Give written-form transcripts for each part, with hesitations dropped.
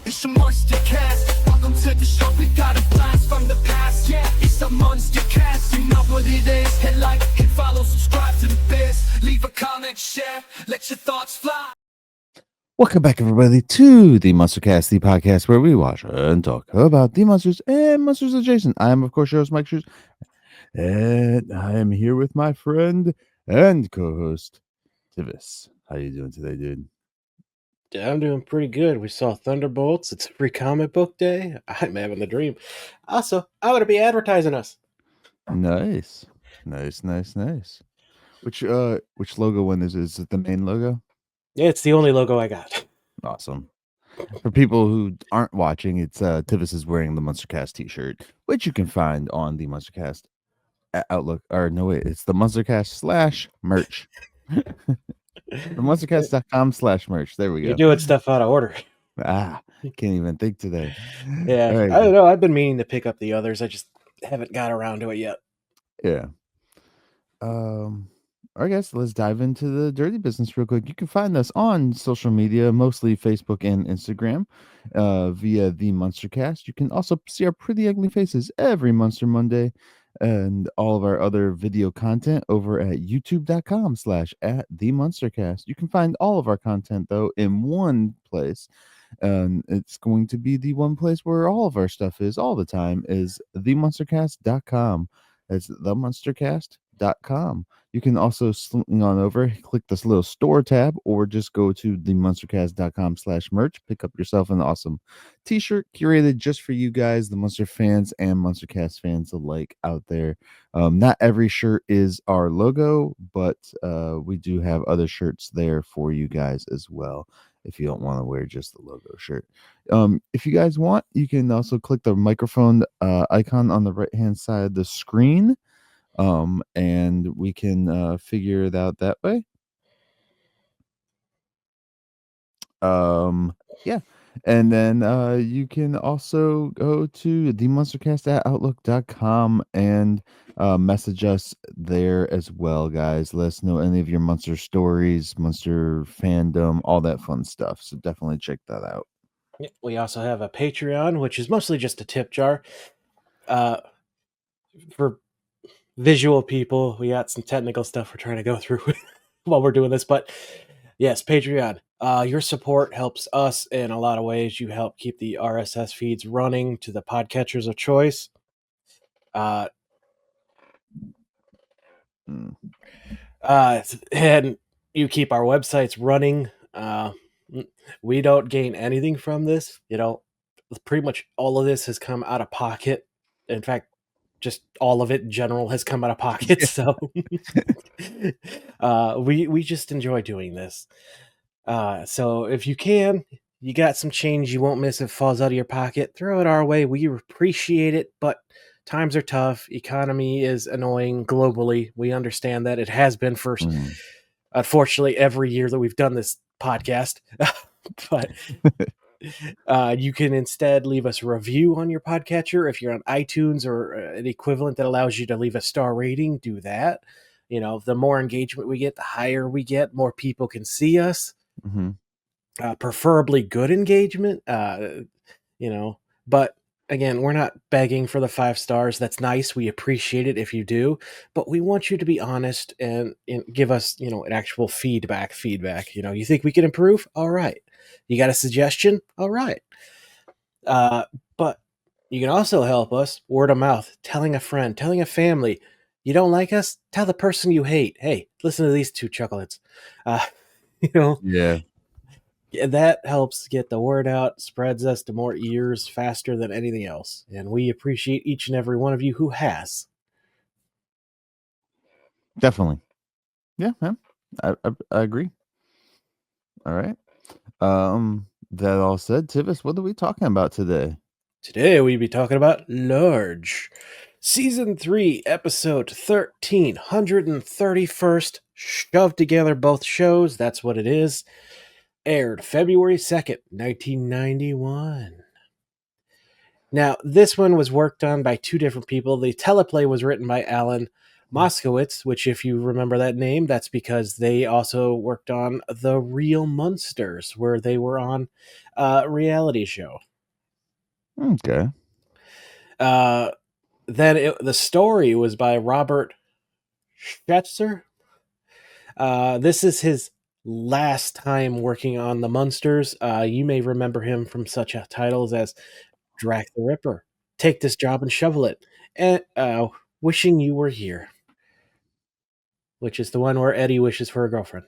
It's a Munster Cast. Welcome to the show. We got a blast from the past. Yeah, it's a Munster Cast. You know what it is. Hit like, hit follow, subscribe to the biz. Leave a comment, share, let your thoughts fly. Welcome back, everybody, to the Munster Cast, the podcast where we watch and talk about the Munsters and Munsters adjacent. I am, of course, your host, Myke Shrews, and I am here with my friend and co-host, Tivis. How you doing today, dude? I'm doing pretty good. We saw Thunderbolts. It's free comic book day. I'm having the dream. Also, I'm going to be advertising us. Nice. Which logo one is it? Is it the main logo? Yeah, it's the only logo I got. Awesome. For people who aren't watching, it's Tivis is wearing the Munster Cast t-shirt, which you can find on the Munster Cast Outlook. Or no, wait, it's the MunsterCast /merch. The MunsterCast.com/merch. There we go. You're doing stuff out of order. Can't even think today. Yeah, Right. I don't know. I've been meaning to pick up the others. I just haven't got around to it yet. Yeah. I guess let's dive into the dirty business real quick. You can find us on social media, mostly Facebook and Instagram, via the MunsterCast. You can also see our pretty ugly faces every Munster Monday, and all of our other video content over at youtube.com/@TheMunsterCast. You can find all of our content though in one place, and it's going to be the one place where all of our stuff is all the time is TheMunsterCast.com. That's TheMunsterCast.com. You can also swing on over, click this little store tab, or just go to TheMunsterCast.com/merch. Pick up yourself an awesome t-shirt curated just for you guys, the Munster fans and MunsterCast fans alike out there. Not every shirt is our logo, but we do have other shirts there for you guys as well, if you don't want to wear just the logo shirt. If you guys want, you can also click the microphone icon on the right hand side of the screen, and we can figure it out that way. Yeah, and then you can also go to themunstercast@outlook.com and message us there as well, guys. Let us know any of your Munster stories, Munster fandom, all that fun stuff. So definitely check that out. We also have a Patreon, which is mostly just a tip jar. For visual people, we got some technical stuff we're trying to go through while we're doing this, but yes, Patreon. Your support helps us in a lot of ways. You help keep the RSS feeds running to the podcatchers of choice. And you keep our websites running. We don't gain anything from this. Pretty much all of this has come out of pocket. In fact, just all of it in general has come out of pocket. So we just enjoy doing this. So if you can, you got some change you won't miss if it falls out of your pocket, throw it our way. We appreciate it, but times are tough. Economy is annoying globally. We understand that. It has been for, unfortunately, every year that we've done this podcast. But you can instead leave us a review on your podcatcher. If you're on iTunes or an equivalent that allows you to leave a star rating, do that. The more engagement we get, the higher we get, more people can see us. Preferably good engagement, but again, we're not begging for the 5 stars. That's nice. We appreciate it if you do, but we want you to be honest and give us, an actual feedback. You think we can improve? All right. You got a suggestion? All right. But you can also help us word of mouth, telling a friend, telling a family. You don't like us? Tell the person you hate. Hey, listen to these 2 chocolates. Yeah. That helps get the word out, spreads us to more ears faster than anything else. And we appreciate each and every one of you who has. Definitely. Yeah, man. I agree. All right. That all said, Tivis, what are we talking about today? Today we'll be talking about Large. Season 3, episode 1331st. Shoved together both shows. That's what it is. Aired February 2nd, 1991. Now, this one was worked on by 2 different people. The teleplay was written by Alan. Moskowitz, which, if you remember that name, that's because they also worked on The Real Munsters, where they were on a reality show. Okay. The story was by Robert Schetzer. This is his last time working on the Munsters. You may remember him from such titles as Drac the Ripper, Take This Job and Shovel It, and Wishing You Were Here, which is the one where Eddie wishes for a girlfriend.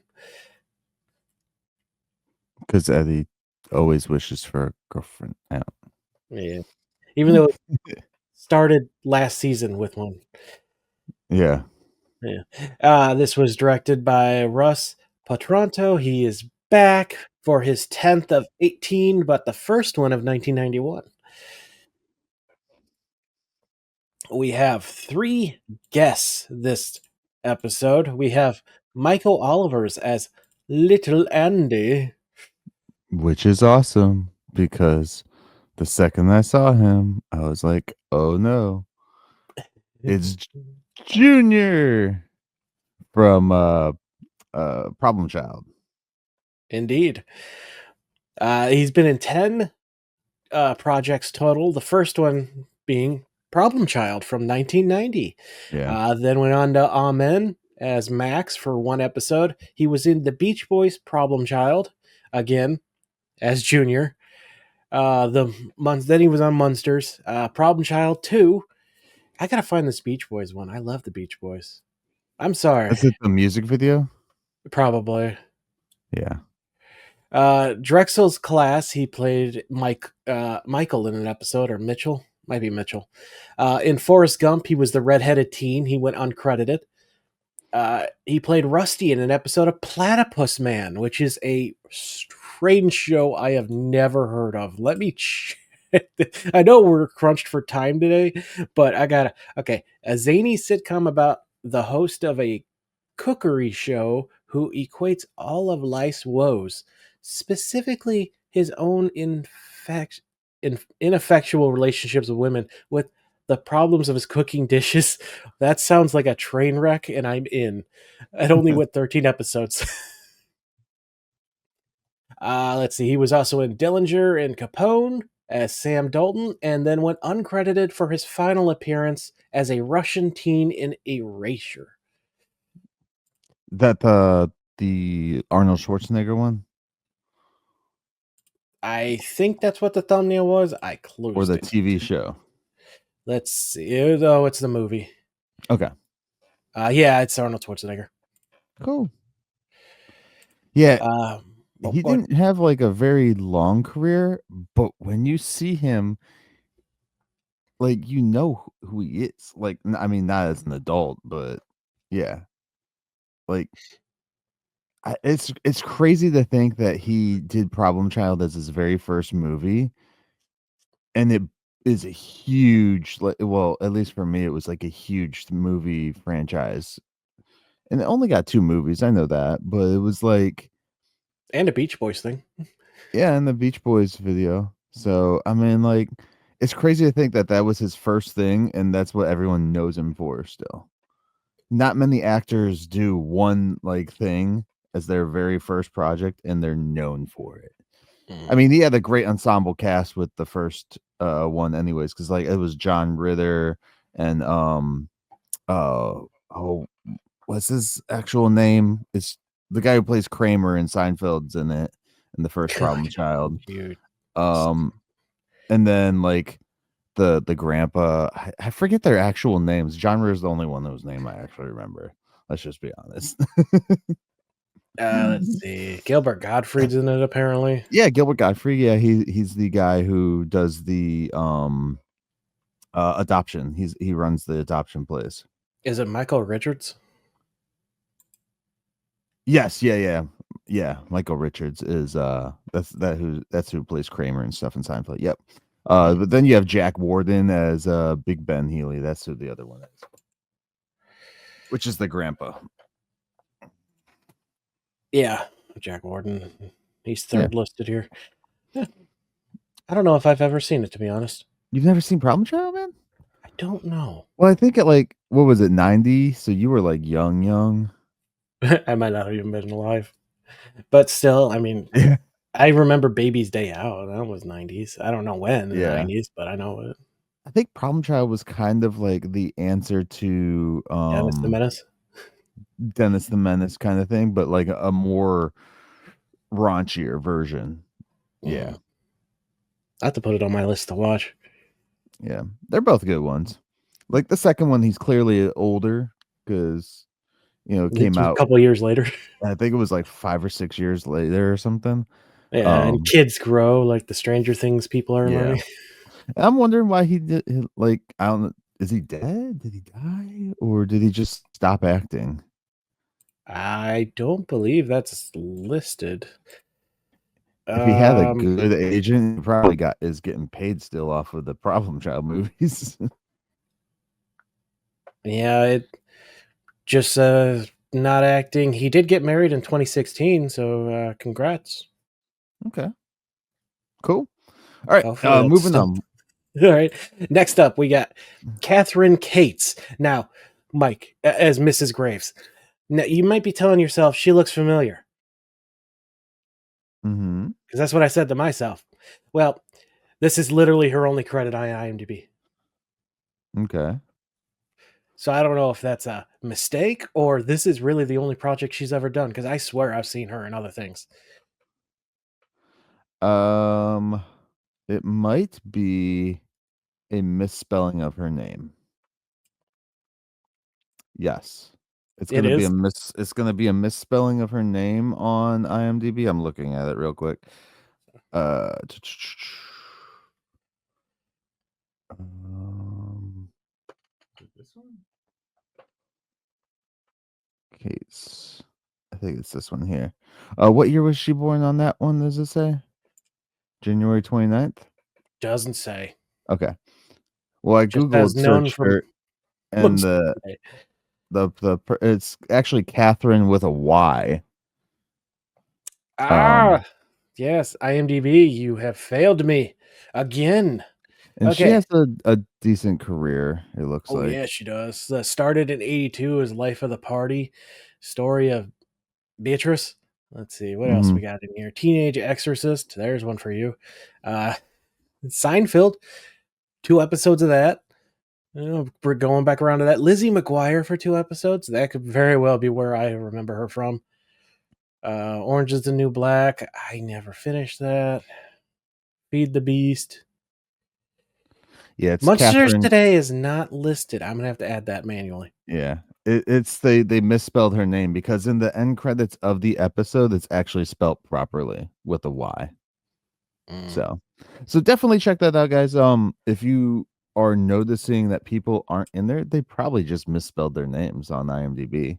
Because Eddie always wishes for a girlfriend out. Yeah. Even though it started last season with one. Yeah. Yeah. This was directed by Russ Patranto. He is back for his 10th of 18, but the first one of 1991. We have 3 guests this episode. We have Michael Olivers as Little Andy. Which is awesome because the second I saw him, I was like, oh no. It's Junior from Problem Child. Indeed. He's been in 10 projects total. The first one being Problem Child from 1990. Yeah. Then went on to Amen as Max for 1 episode. He was in the Beach Boys Problem Child again as Junior. Then he was on Munsters. Problem Child 2. I gotta find this Beach Boys one. I love the Beach Boys. I'm sorry. Is it the music video? Probably. Yeah. Drexel's Class, he played Michael in an episode, or Mitchell. Might be Mitchell. In Forrest Gump, he was the redheaded teen. He went uncredited. He played Rusty in an episode of Platypus Man, which is a strange show I have never heard of. Let me check. I know we're crunched for time today, but I gotta. Okay, a zany sitcom about the host of a cookery show who equates all of life's woes, specifically his own ineffectual relationships with women, with the problems of his cooking dishes. That sounds like a train wreck, and I'm in. It only went 13 episodes. Let's see. He was also in Dillinger and Capone as Sam Dalton, and then went uncredited for his final appearance as a Russian teen in Erasure. That the Arnold Schwarzenegger one? I think that's what the thumbnail was. I closed Or the it. TV show? Let's see. Oh, it's the movie. Okay. Yeah, it's Arnold Schwarzenegger. Cool. Yeah. He But didn't have like a very long career, but when you see him, like, you know who he is. Like, I mean, not as an adult, but yeah. Like, it's crazy to think that he did Problem Child as his very first movie, and it is a huge, well, at least for me, it was like a huge movie franchise, and it only got 2 movies. I know that, but it was like, and a Beach Boys thing. yeah, in the Beach Boys video. So I mean, like, it's crazy to think that that was his first thing, and that's what everyone knows him for. Still, not many actors do one like thing as their very first project, and they're known for it. I mean, he had a great ensemble cast with the first one, anyways, because like it was John Ritter and oh, what's his actual name? It's the guy who plays Kramer in Seinfeld's in it in the first Problem Child. Dude. And then like the grandpa, I forget their actual names. John Ritter's the only one whose name I actually remember. Let's just be honest. Let's see. Gilbert Gottfried's in it, apparently. Yeah, Gilbert Gottfried. Yeah, he's the guy who does the adoption. He runs the adoption place. Is it Michael Richards? Yes, yeah. Michael Richards is that's who plays Kramer and stuff in Seinfeld. Yep. But then you have Jack Warden as Big Ben Healy. That's who the other one is, which is the grandpa. Yeah, Jack Warden. He's third listed here. Yeah. I don't know if I've ever seen it, to be honest. You've never seen Problem Child, man? I don't know. Well, I think at like, what was it, 90? So you were like young. I might not have even been alive. But still, I mean, Yeah. I remember Baby's Day Out. That was 90s. I don't know when in the Yeah. 90s, but I know it. I think Problem Child was kind of like the answer to Dennis the Menace. Dennis the Menace kind of thing, but like a more raunchier version. Yeah. I have to put it on my list to watch. Yeah. They're both good ones. Like the second one, he's clearly older because, it came It's a out, couple years later. I think it was like 5 or 6 years later or something. Yeah, and kids grow like the Stranger Things people are Yeah. learning. I'm wondering why he did, like, I don't know. Is he dead? Did he die? Or did he just stop acting? I don't believe that's listed. If he had a good agent, he probably is getting paid still off of the Problem Child movies. Yeah, it just not acting. He did get married in 2016, so congrats. Okay. Cool. All right. Hopefully that's Moving still on. all right. Next up, we got Catherine Cates. Now, Myke as Mrs. Graves. Now, you might be telling yourself she looks familiar Mm-hmm. because that's what I said to myself. Well, this is literally her only credit on IMDb. Okay. So I don't know if that's a mistake or this is really the only project she's ever done because I swear I've seen her in other things. It might be a misspelling of her name. Yes. It's It gonna be is. it's gonna be a misspelling of her name on IMDb. I'm looking at it real quick. This one? Case. I think it's this one here. What year was she born on that one, does it say? January 29th? Doesn't say. Okay. Well, I Just as Googled known searched from her and Munster Today. it's actually Catherine with a Y. Ah, yes, IMDb, you have failed me again. And she Okay. has a decent career, it looks Oh, yeah, like. she does. Started in 82 as Life of the Party, story of Beatrice. Let's see, what else we Mhm. got in here? Teenage Exorcist. There's one for you. Seinfeld, 2 episodes of that. We're going back around to that. Lizzie McGuire for 2 episodes. That could very well be where I remember her from. Orange is the New Black. I never finished that. Feed the Beast. Yeah, it's Munsters Catherine. Today is not listed. I'm gonna have to add that manually. Yeah. It's they misspelled her name because in the end credits of the episode, it's actually spelt properly with a Y. Mm. So definitely check that out, guys. If you are noticing that people aren't in there, they probably just misspelled their names on IMDb.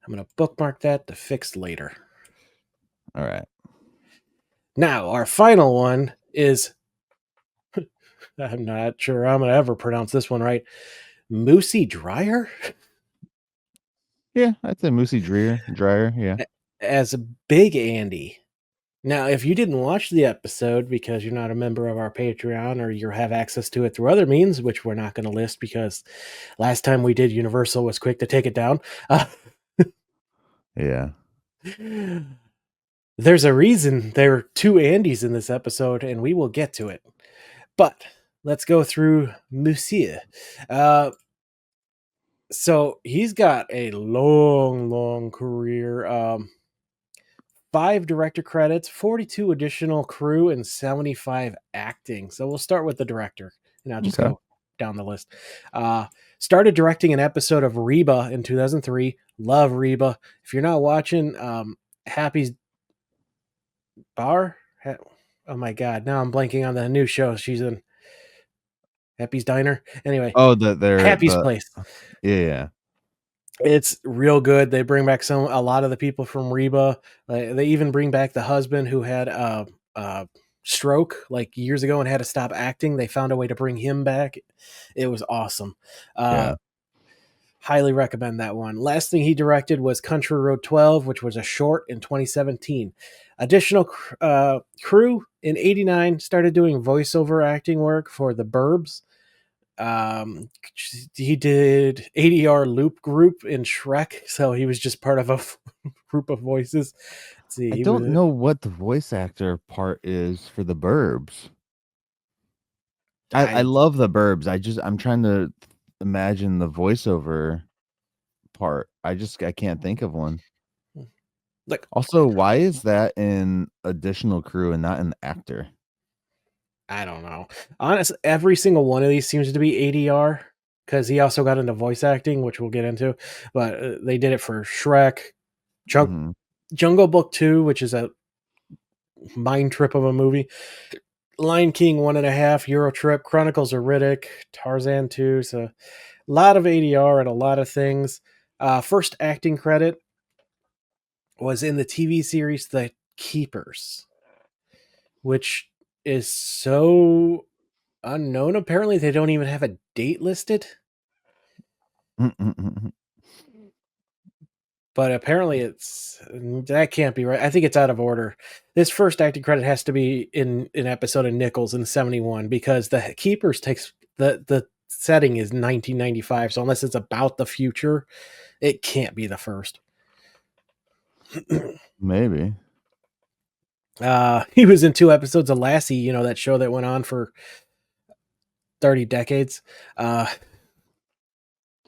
I'm gonna bookmark that to fix later. All right. Now, our final one is I'm not sure I'm gonna ever pronounce this one right. Moosey Dryer Yeah, I'd say Moosey Dryer. Yeah. as Big Andy. Now, if you didn't watch the episode because you're not a member of our Patreon or you have access to it through other means, which we're not going to list because last time we did, Universal was quick to take it down. Yeah. There's a reason there are 2 Andys in this episode, and we will get to it. But let's go through Monsieur. So he's got a long career. 5 director credits, 42 additional crew, and 75 acting. So we'll start with the director, and I'll just Okay. go down the list. Started directing an episode of Reba in 2003. Love Reba. If you're not watching Happy's Bar, oh my God, now I'm blanking on the new show she's in. Happy's Diner. Anyway, Oh, they're Happy's Place. yeah. It's real good. They bring back a lot of the people from Reba. They even bring back the husband who had a stroke like years ago and had to stop acting. They found a way to bring him back. It was awesome. Yeah. Highly recommend that one. Last thing he directed was Country Road 12, which was a short in 2017. Additional crew in 89 started doing voiceover acting work for The Burbs. He did ADR loop group in Shrek, so he was just part of a group of voices. Let's see, I he don't was, know what the voice actor part is for the Burbs. I love the Burbs. I'm trying to imagine the voiceover part. I can't think of one. like, Also, why is that an additional crew and not an actor? I don't know. Honestly, every single one of these seems to be ADR because he also got into voice acting, which we'll get into. But they did it for Shrek, Mhm. Jungle Book 2, which is a mind trip of a movie. Lion King 1.5, Euro Trip, Chronicles of Riddick, Tarzan 2. So a lot of ADR and a lot of things. First acting credit was in the TV series The Keepers, which is so unknown. Apparently, they don't even have a date listed. But apparently that can't be right. I think it's out of order. This first acting credit has to be in an episode of Nichols in 71 because the Keepers takes the setting is 1995. So unless it's about the future, it can't be the first. Maybe. He was in 2 episodes of Lassie, that show that went on for 30 decades. Till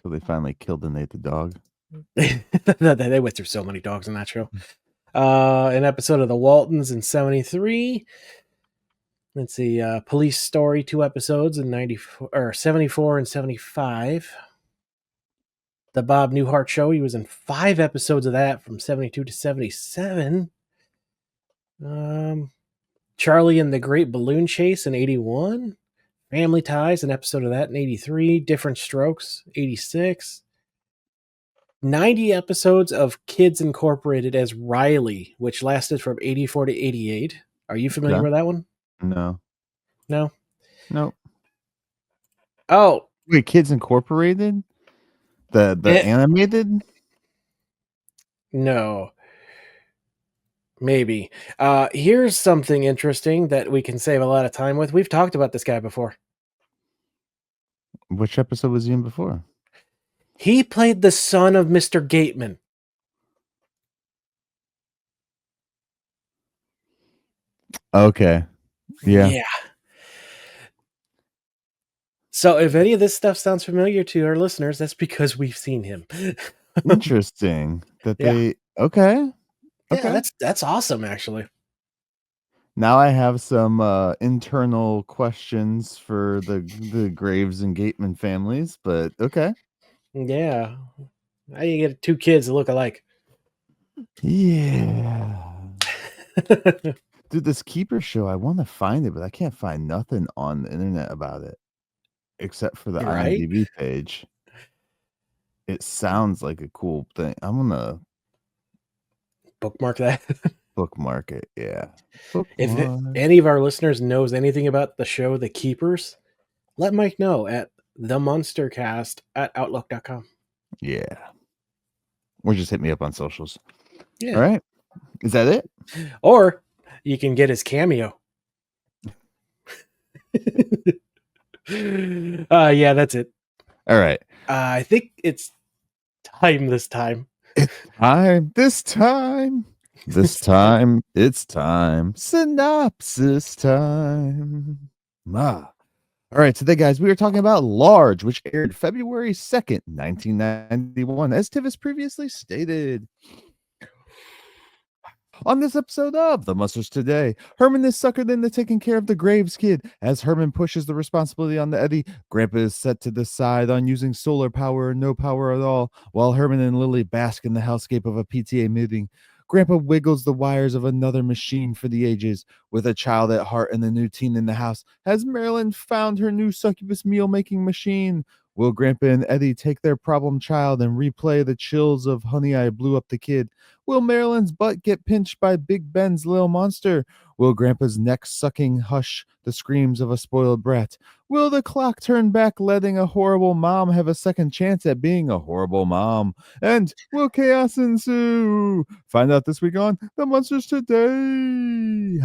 they finally killed and ate the dog. They went through so many dogs in that show. An episode of The Waltons in 73. Let's see, Police Story, 2 episodes in 94 or 74 and 75. The Bob Newhart Show, he was in 5 episodes of that from 72 to 77. Charlie and the Great Balloon Chase in 81. Family Ties, an episode of that in 83. Different Strokes, 86. 90 episodes of Kids Incorporated as Riley, which lasted from 84 to 88. Are you familiar with that one? No. No? Nope. Oh. Wait, Kids Incorporated? The animated? No. Maybe. Here's something interesting that we can save a lot of time with. We've talked about this guy before. Which episode was he in before? He played the son of Mr. Gateman. Okay. Yeah. So if any of this stuff sounds familiar to our listeners, that's because we've seen him. Interesting that they okay. Yeah, that's awesome, actually. Now I have some internal questions for the Graves and Gateman families, but okay. Yeah. How you get 2 kids that look alike? Yeah. Dude, this Keeper show, I want to find it, but I can't find nothing on the internet about it except for the IMDb page. It sounds like a cool thing. I'm gonna bookmark that. Bookmark it, yeah. If any of our listeners knows anything about the show The Keepers, let Myke know at TheMunsterCast@outlook.com. Yeah. Or just hit me up on socials. Yeah. All right. Is that it? Or you can get his cameo. Yeah, that's it. All right. I think it's time this time. This time. It's time. Synopsis time. All right, today, guys, we are talking about Large, which aired February 2nd, 1991, as Tivis previously stated. On this episode of The Munsters Today, Herman is suckered into taking care of the Graves kid. As Herman pushes the responsibility on the Eddie, Grandpa is set to decide on using solar power or no power at all, while Herman and Lily bask in the hellscape of a PTA meeting. Grandpa wiggles the wires of another machine for the ages. With a child at heart and a new teen in the house, has Marilyn found her new succubus meal-making machine? Will Grandpa and Eddie take their problem child and replay the chills of Honey, I Blew Up the Kid? Will Marilyn's butt get pinched by Big Ben's little monster? Will Grandpa's neck sucking hush the screams of a spoiled brat? Will the clock turn back, letting a horrible mom have a second chance at being a horrible mom? And will chaos ensue? Find out this week on The Munsters Today.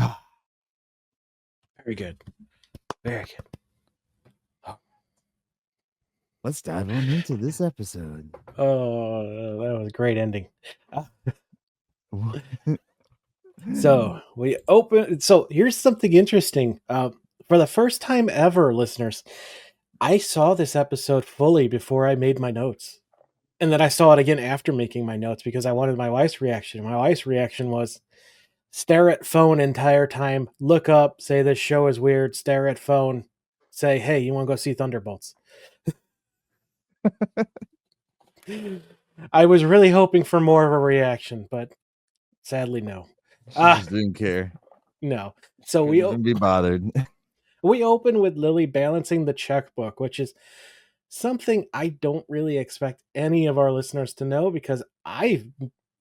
Very good. Very good. Let's dive on into this episode. Oh, that was a great ending. So we open. So here's something interesting. For the first time ever, listeners, I saw this episode fully before I made my notes. And then I saw it again after making my notes because I wanted my wife's reaction. My wife's reaction was stare at phone entire time, look up, say this show is weird, stare at phone, say, hey, you want to go see Thunderbolts? I was really hoping for more of a reaction, but sadly, no. She just didn't care. No. So Couldn't be bothered. We open with Lily balancing the checkbook, which is something I don't really expect any of our listeners to know because I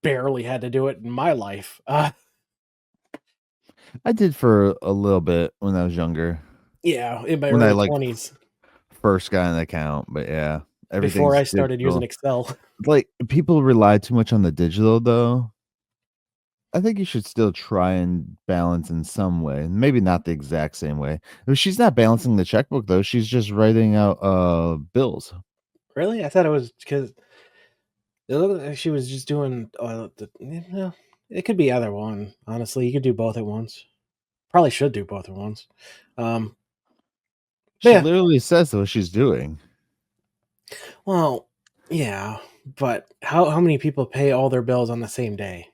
barely had to do it in my life. I did for a little bit when I was younger. Yeah, in my When I, early like, 20s. First got an account, but yeah. Before I started digital. using Excel. Like, people rely too much on the digital, though. I think you should still try and balance in some way. Maybe not the exact same way. She's not balancing the checkbook, though. She's just writing out bills. Really? I thought it was because it looked like she was just doing it could be either one. Honestly, you could do both at once. Probably should do both at once. She literally says what she's doing. Well, yeah, but how many people pay all their bills on the same day?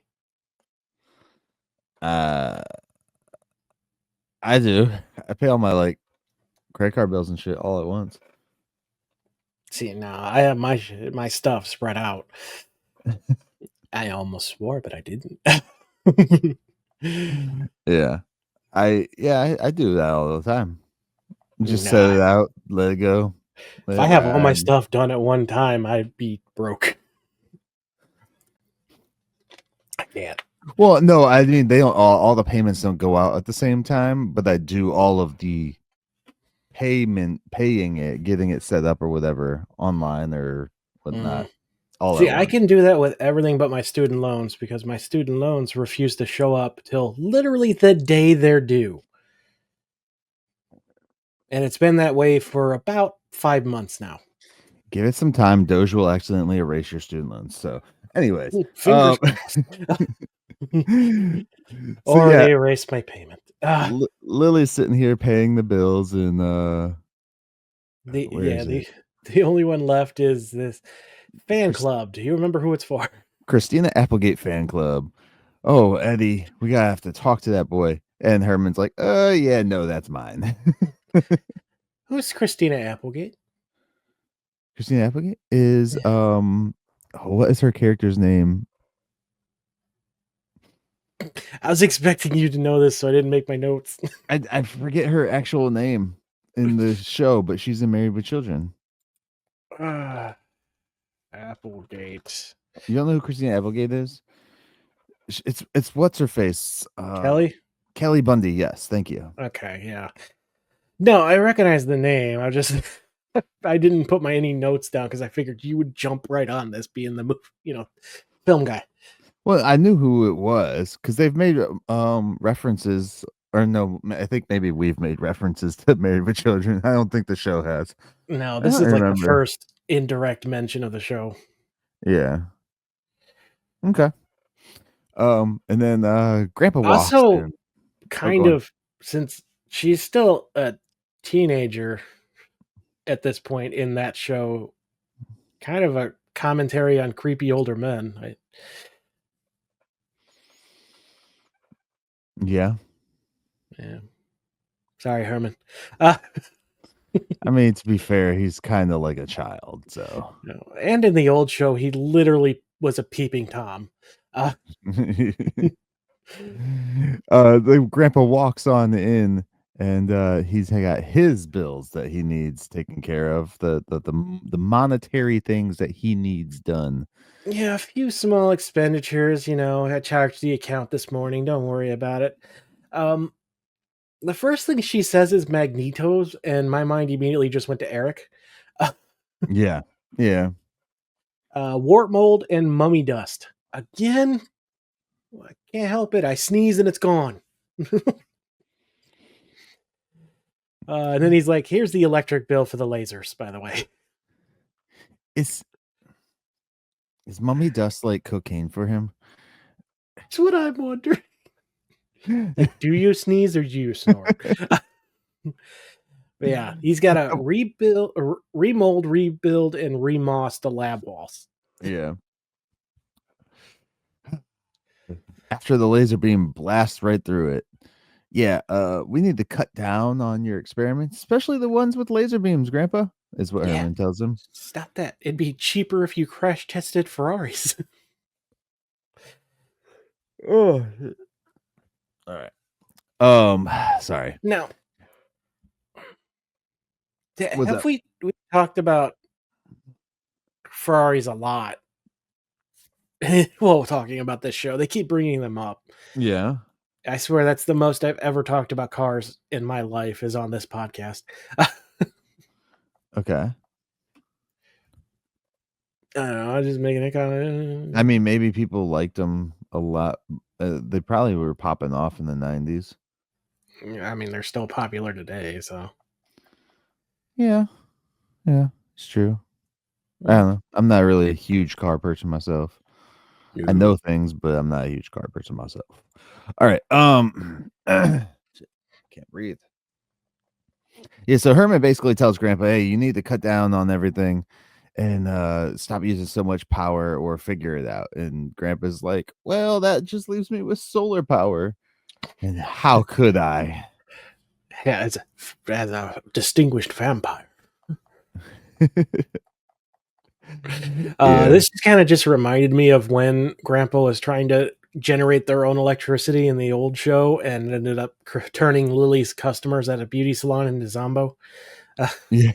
I do. I pay all my credit card bills and shit all at once. See, now I have my stuff spread out. I almost swore, but I didn't. Yeah. I do that all the time. Just set it out, let it go. If I have all my stuff done at one time, I'd be broke. I can't. Well, no, I mean they don't all the payments don't go out at the same time, but I do all of the paying it, getting it set up or whatever online or whatnot. See, I can do that with everything but my student loans because my student loans refuse to show up till literally the day they're due. And it's been that way for about 5 months now. Give it some time. Doge will accidentally erase your student loans. So, anyways. Fingers crossed. Or they erased my payment. Lily's sitting here paying the bills and the only one left is this fan club. Do you remember who it's for? Christina Applegate fan club. Oh, Eddie, we gotta have to talk to that boy. And Herman's like, yeah, no, that's mine. Who's Christina Applegate? Christina Applegate is what is her character's name? I was expecting you to know this, so I didn't make my notes. I forget her actual name in the show, but she's in Married with Children. Applegate. You don't know who Christina Applegate is? It's what's her face? Kelly Bundy. Yes, thank you. Okay, yeah. No, I recognize the name. I didn't put any notes down because I figured you would jump right on this, being the film guy. Well, I knew who it was because they've made references, or no, I think maybe we've made references to Married with Children. I don't think the show has. No, this is like the first indirect mention of the show. Yeah. Okay. And then Grandpa walks also in. Kind of, since she's still a teenager at this point in that show, kind of a commentary on creepy older men. Yeah. Sorry, Herman. I mean, to be fair, he's kind of like a child, so. And in the old show, he literally was a peeping Tom. The grandpa walks on in, and he's got his bills that he needs taken care of, the monetary things that he needs done. Yeah, a few small expenditures, I charged the account this morning. Don't worry about it. Um, the first thing she says is Magnetos, and my mind immediately just went to Eric. Yeah, yeah. Wart mold and mummy dust. Again, I can't help it. I sneeze and it's gone. And then he's like, here's the electric bill for the lasers, by the way. Is mummy dust like cocaine for him? That's what I'm wondering. Like, do you sneeze or do you snore? But yeah, he's got to rebuild, remold, rebuild, and remoss the lab walls. Yeah. After the laser beam blasts right through it. Yeah, we need to cut down on your experiments, especially the ones with laser beams, Grandpa, is what Yeah. Herman tells him. Stop that. It'd be cheaper if you crash tested Ferraris. Oh. All right. Sorry. Now, What's have up? we talked about Ferraris a lot? Well, talking about this show, they keep bringing them up. Yeah. I swear that's the most I've ever talked about cars in my life is on this podcast. Okay. I don't know. I'm just making a comment. I mean, maybe people liked them a lot. They probably were popping off in the 90s. I mean, they're still popular today, so. Yeah. Yeah, it's true. I don't know. I'm not really a huge car person myself. I know things, but I'm not a huge car person myself. All right. Can't breathe. Yeah, so Herman basically tells Grandpa, hey, you need to cut down on everything and stop using so much power or figure it out. And Grandpa's like, well, that just leaves me with solar power. And how could I? Yeah, as a distinguished vampire. Yeah. This kind of just reminded me of when Grandpa was trying to generate their own electricity in the old show and ended up turning Lily's customers at a beauty salon into Zombo. Yeah.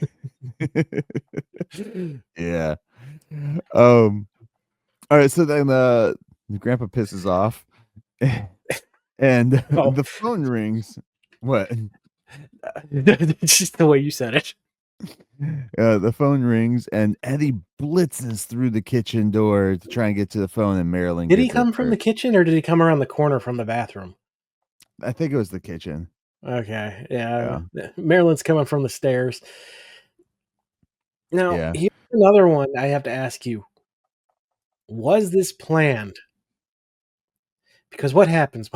Yeah. All right, so then Grandpa pisses off and the phone rings. What? Just the way you said it. The phone rings and Eddie blitzes through the kitchen door to try and get to the phone, and Marilyn Did he gets it come from the first. kitchen or did he come around the corner from the bathroom? I think it was the kitchen. Okay, yeah. Marilyn's coming from the stairs. Now, Yeah. here's another one I have to ask you. Was this planned? Because what happens?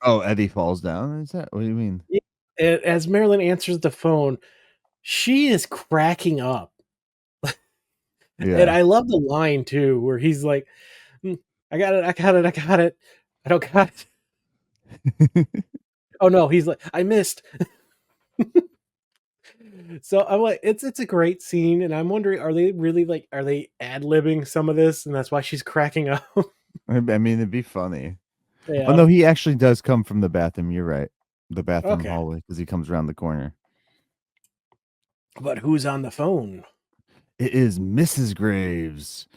Oh, Eddie falls down? Is that what do you mean? As Marilyn answers the phone, she is cracking up. Yeah. And I love the line too, where he's like, I got it, I got it, I got it. I don't got it. Oh no, he's like, I missed. So I'm like, it's a great scene, and I'm wondering, are they ad-libbing some of this, and that's why she's cracking up? I mean, it'd be funny. Yeah. Oh no, he actually does come from the bathroom. You're right. The bathroom Okay. hallway, because he comes around the corner. But who's on the phone? It is Mrs. Graves,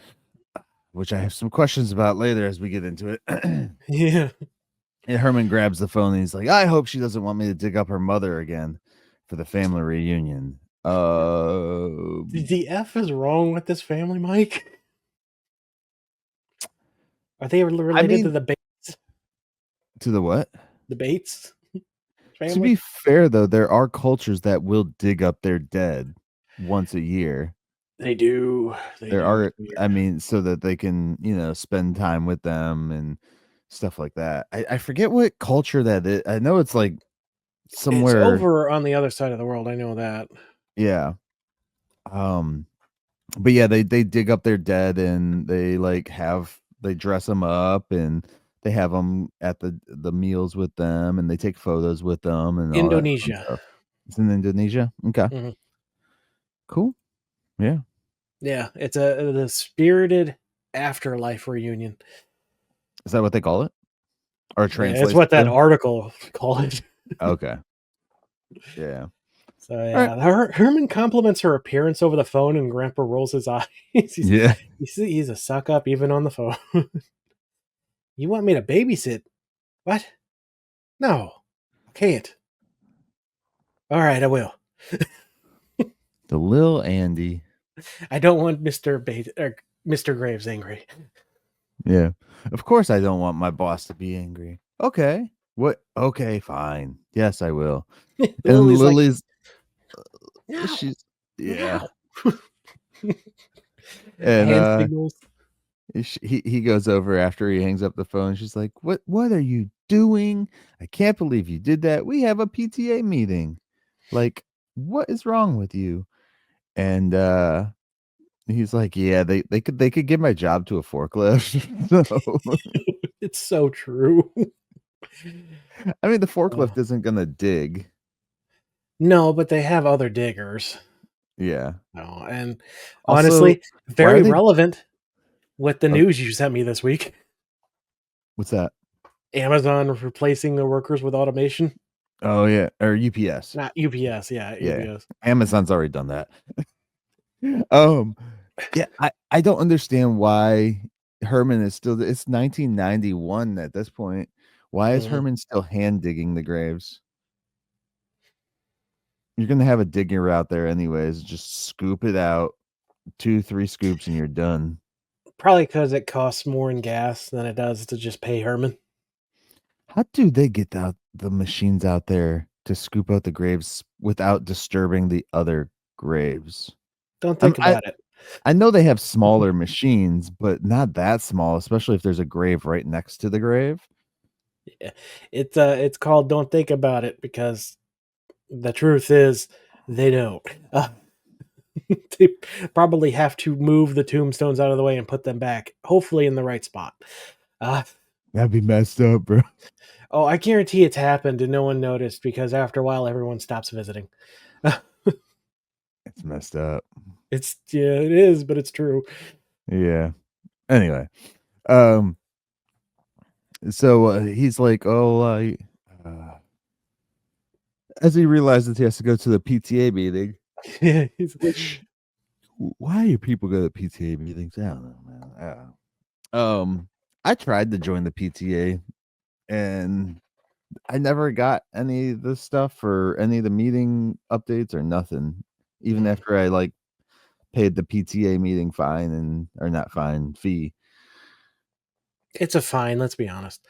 which I have some questions about later as we get into it. Yeah. And Herman grabs the phone and he's like, I hope she doesn't want me to dig up her mother again for the family reunion. The F is wrong with this family, Myke? Are they related to the Bates? To the what? The Bates family? To be fair, though, there are cultures that will dig up their dead once a year. They do. There are, I mean, so that they can, spend time with them and stuff like that. I forget what culture that is. I know it's like somewhere It's over on the other side of the world. I know that. Yeah. But yeah, they dig up their dead and they they dress them up and they have them at the meals with them and they take photos with them and all that fun Indonesia. stuff. It's in Indonesia. Okay. Mhm. Cool. Yeah. Yeah, it's the spirited afterlife reunion. Is that what they call it? or Yeah, translates it's what that to. article called it. Okay. Yeah. So All right. yeah, Herman compliments her appearance over the phone, and Grandpa rolls his eyes. Yeah. He's a suck up even on the phone. You want me to babysit? What? No, I can't. All right, I will. The Lil Andy. I don't want Mr. Graves angry. Yeah. Of course I don't want my boss to be angry. Okay. What? Okay, fine. Yes, I will. And Lily's like, Lily's no, she's yeah. no. And Hand signals. he goes over after he hangs up the phone. She's like, What are you doing? I can't believe you did that. We have a PTA meeting. Like, what is wrong with you?" And he's like, "Yeah, they could give my job to a forklift." So, It's so true. I mean, the forklift isn't gonna dig. No, but they have other diggers. Yeah. No, and Also, honestly, why very are they relevant with the oh, news you sent me this week. what's that? Amazon replacing their workers with automation. Oh yeah, or UPS. Not UPS, yeah, Yeah. UPS. Amazon's already done that. Um, yeah, I don't understand why Herman is still it's 1991 at this point. Why is Mhm. Herman still hand digging the graves? You're gonna have a digger out there anyways. Just scoop it out, 2, 3 scoops, and you're done. Probably because it costs more in gas than it does to just pay Herman. How do they get the machines out there to scoop out the graves without disturbing the other graves? Don't I'm think about it. I know they have smaller machines, but not that small, especially if there's a grave right next to the grave. Yeah. It's called "Don't Think About It" because the truth is they don't. They probably have to move the tombstones out of the way and put them back, hopefully in the right spot. Uh, That'd be messed up, bro. oh, I guarantee it's happened and no one noticed because after a while everyone stops visiting. It's messed up. It is, but it's true. Yeah. Anyway, um, so he's like, "Oh, as he realizes he has to go to the PTA meeting, which why do people go to PTA meetings? I don't know, man. I don't know. I tried to join the PTA and I never got any of the stuff or any of the meeting updates or nothing. Even Mm. after I like paid the PTA meeting fine and or not fine fee. It's a fine, let's be honest.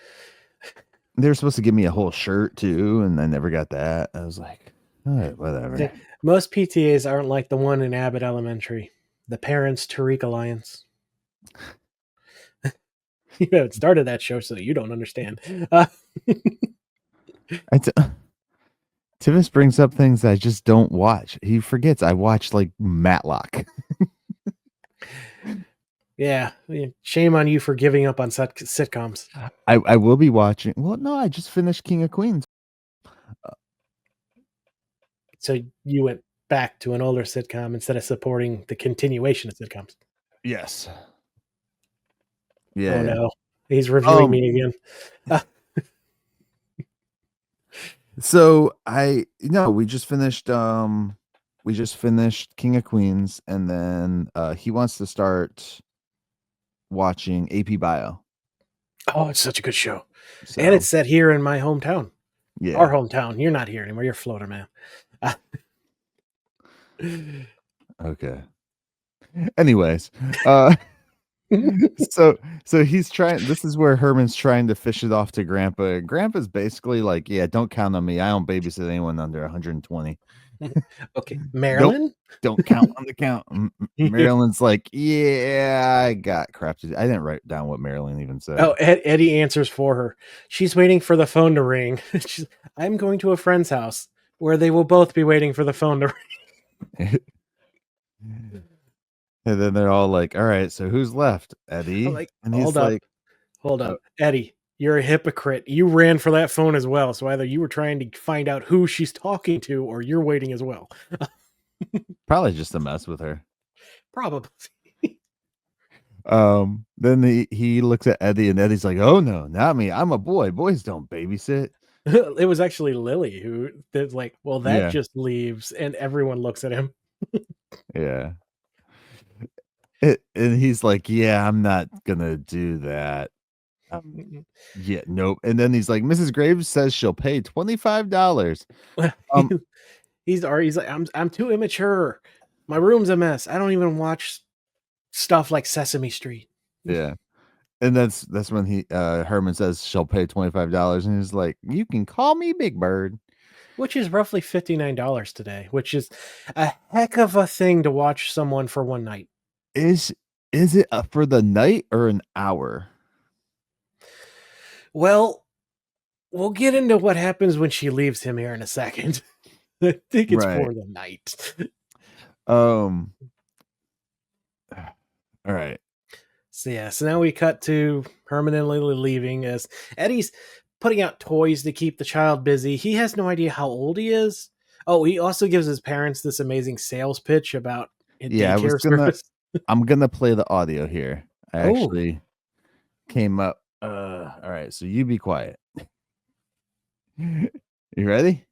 They were supposed to give me a whole shirt too, and I never got that. I was like, all right, whatever. Most PTAs aren't like the one in Abbott Elementary, the Parents Tariq Alliance. You haven't started that show, so you don't understand. Tivis brings up things I just don't watch. He forgets I watch like Matlock. Yeah, shame on you for giving up on sitcoms. I will be watching. Well, no, I just finished King of Queens. So you went back to an older sitcom instead of supporting the continuation of sitcoms. Yes. Oh Yeah. no, he's reviewing Um. me again. So we just finished King of Queens, and then he wants to start watching AP Bio. Oh, it's such a good show, So and it's set here in my hometown. Our yeah. hometown. You're not here anymore. You're Florida, man. Okay. Anyways, so he's trying. This is where Herman's trying to fish it off to Grandpa. Grandpa's basically like, "Yeah, don't count on me. I don't babysit anyone under 120. Okay, Marilyn. Don't count on the count." Marilyn's like, "Yeah, I got crap to do." I didn't write down what Marilyn even said. Oh, Eddie answers for her. She's waiting for the phone to ring. I'm going to a friend's house where they will both be waiting for the phone to ring. And then they're all like, "All right, so who's left, Eddie?" I'm like, And he's like, hold up, Eddie, you're a hypocrite. You ran for that phone as well. So either you were trying to find out who she's talking to, or you're waiting as well. probably just to mess with her. Probably. Then he looks at Eddie, and Eddie's like, "Oh no, not me. I'm a boy. Boys don't babysit." It was actually Lily who did like, well, that Yeah, just leaves, and everyone looks at him. yeah. And he's like, "Yeah, I'm not gonna do that." Yeah, nope. And then he's like, "Mrs. Graves says she'll pay $25." Um, He's like, I'm too immature. My room's a mess. I don't even watch stuff like Sesame Street. yeah. And that's when Herman says she'll pay $25, and he's like, "You can call me Big Bird." Which is roughly $59 today, which is a heck of a thing to watch someone for one night. Is it for the night or an hour? Well, we'll get into what happens when she leaves him here in a second. I think it's Right. for the night. Um. All right. So now we cut to Herman and Lily leaving as Eddie's putting out toys to keep the child busy. He has no idea how old he is. Oh, he also gives his parents this amazing sales pitch about a Yeah, daycare service. I'm gonna play the audio here. I Oh, actually came up. All right. So you be quiet. You ready?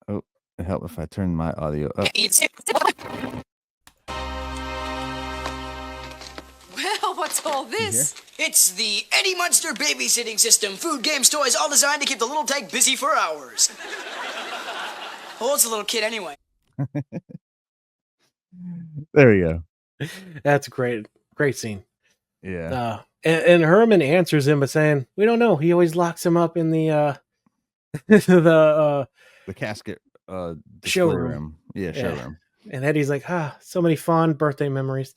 Oh, it help if I turn my audio up. Well, what's all this? It's the Eddie Munster babysitting system. Food, games, toys, all designed to keep the little tank busy for hours. How old's the little kid anyway? There we go. that's great. Great scene. Yeah. And Herman answers him by saying, "We don't know. He always locks him up in the the The casket display showroom." room. Yeah, Yeah. showroom. And Eddie's like, so many fond birthday memories.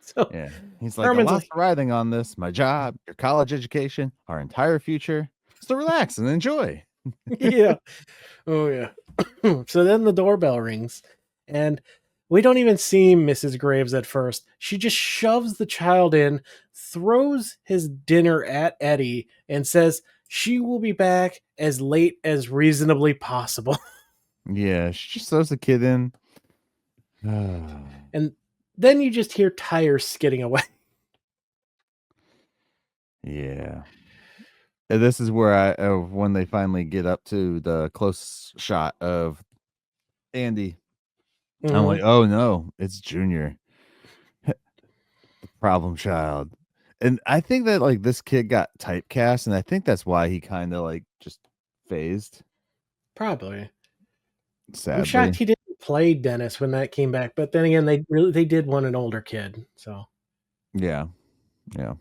So Yeah. He's like, Herman's lots like, of writhing on this. My job, your college education, our entire future. So relax and enjoy. yeah. Oh, yeah. So then the doorbell rings, and we don't even see Mrs. Graves at first. She just shoves the child in, throws his dinner at Eddie, and says she will be back as late as reasonably possible. Yeah, she just throws the kid in. And then you just hear tires skidding away. Yeah. And this is where when they finally get up to the close shot of Andy, I'm like, oh no, it's Junior, the problem child. And I think that like this kid got typecast, and I think that's why he kind of like just phased. Probably. Sadly. I'm shocked he didn't play Dennis when that came back, but then again, they did want an older kid, so Yeah. yeah.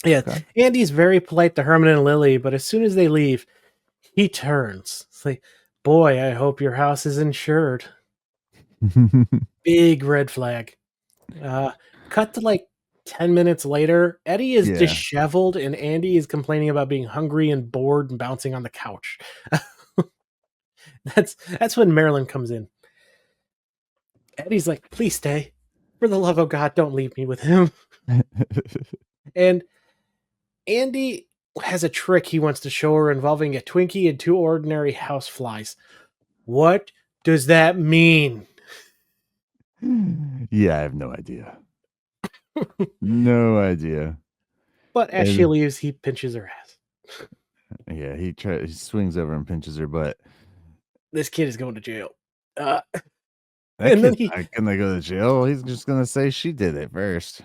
Okay. Andy's very polite to Herman and Lily, but as soon as they leave, he turns. It's like, boy, I hope your house is insured. Big red flag. Cut to like 10 minutes later, Eddie is Yeah. disheveled, and Andy is complaining about being hungry and bored and bouncing on the couch. That's when Marilyn comes in. Eddie's like, please stay. For the love of God, don't leave me with him. And Andy has a trick he wants to show her involving a Twinkie and two ordinary houseflies. What does that mean? Yeah, I have no idea. No idea. But as she And- leaves, he pinches her ass. Yeah, he swings over and pinches her butt. This kid is going to jail. That And then kid's not gonna go to jail. He's just gonna say she did it first.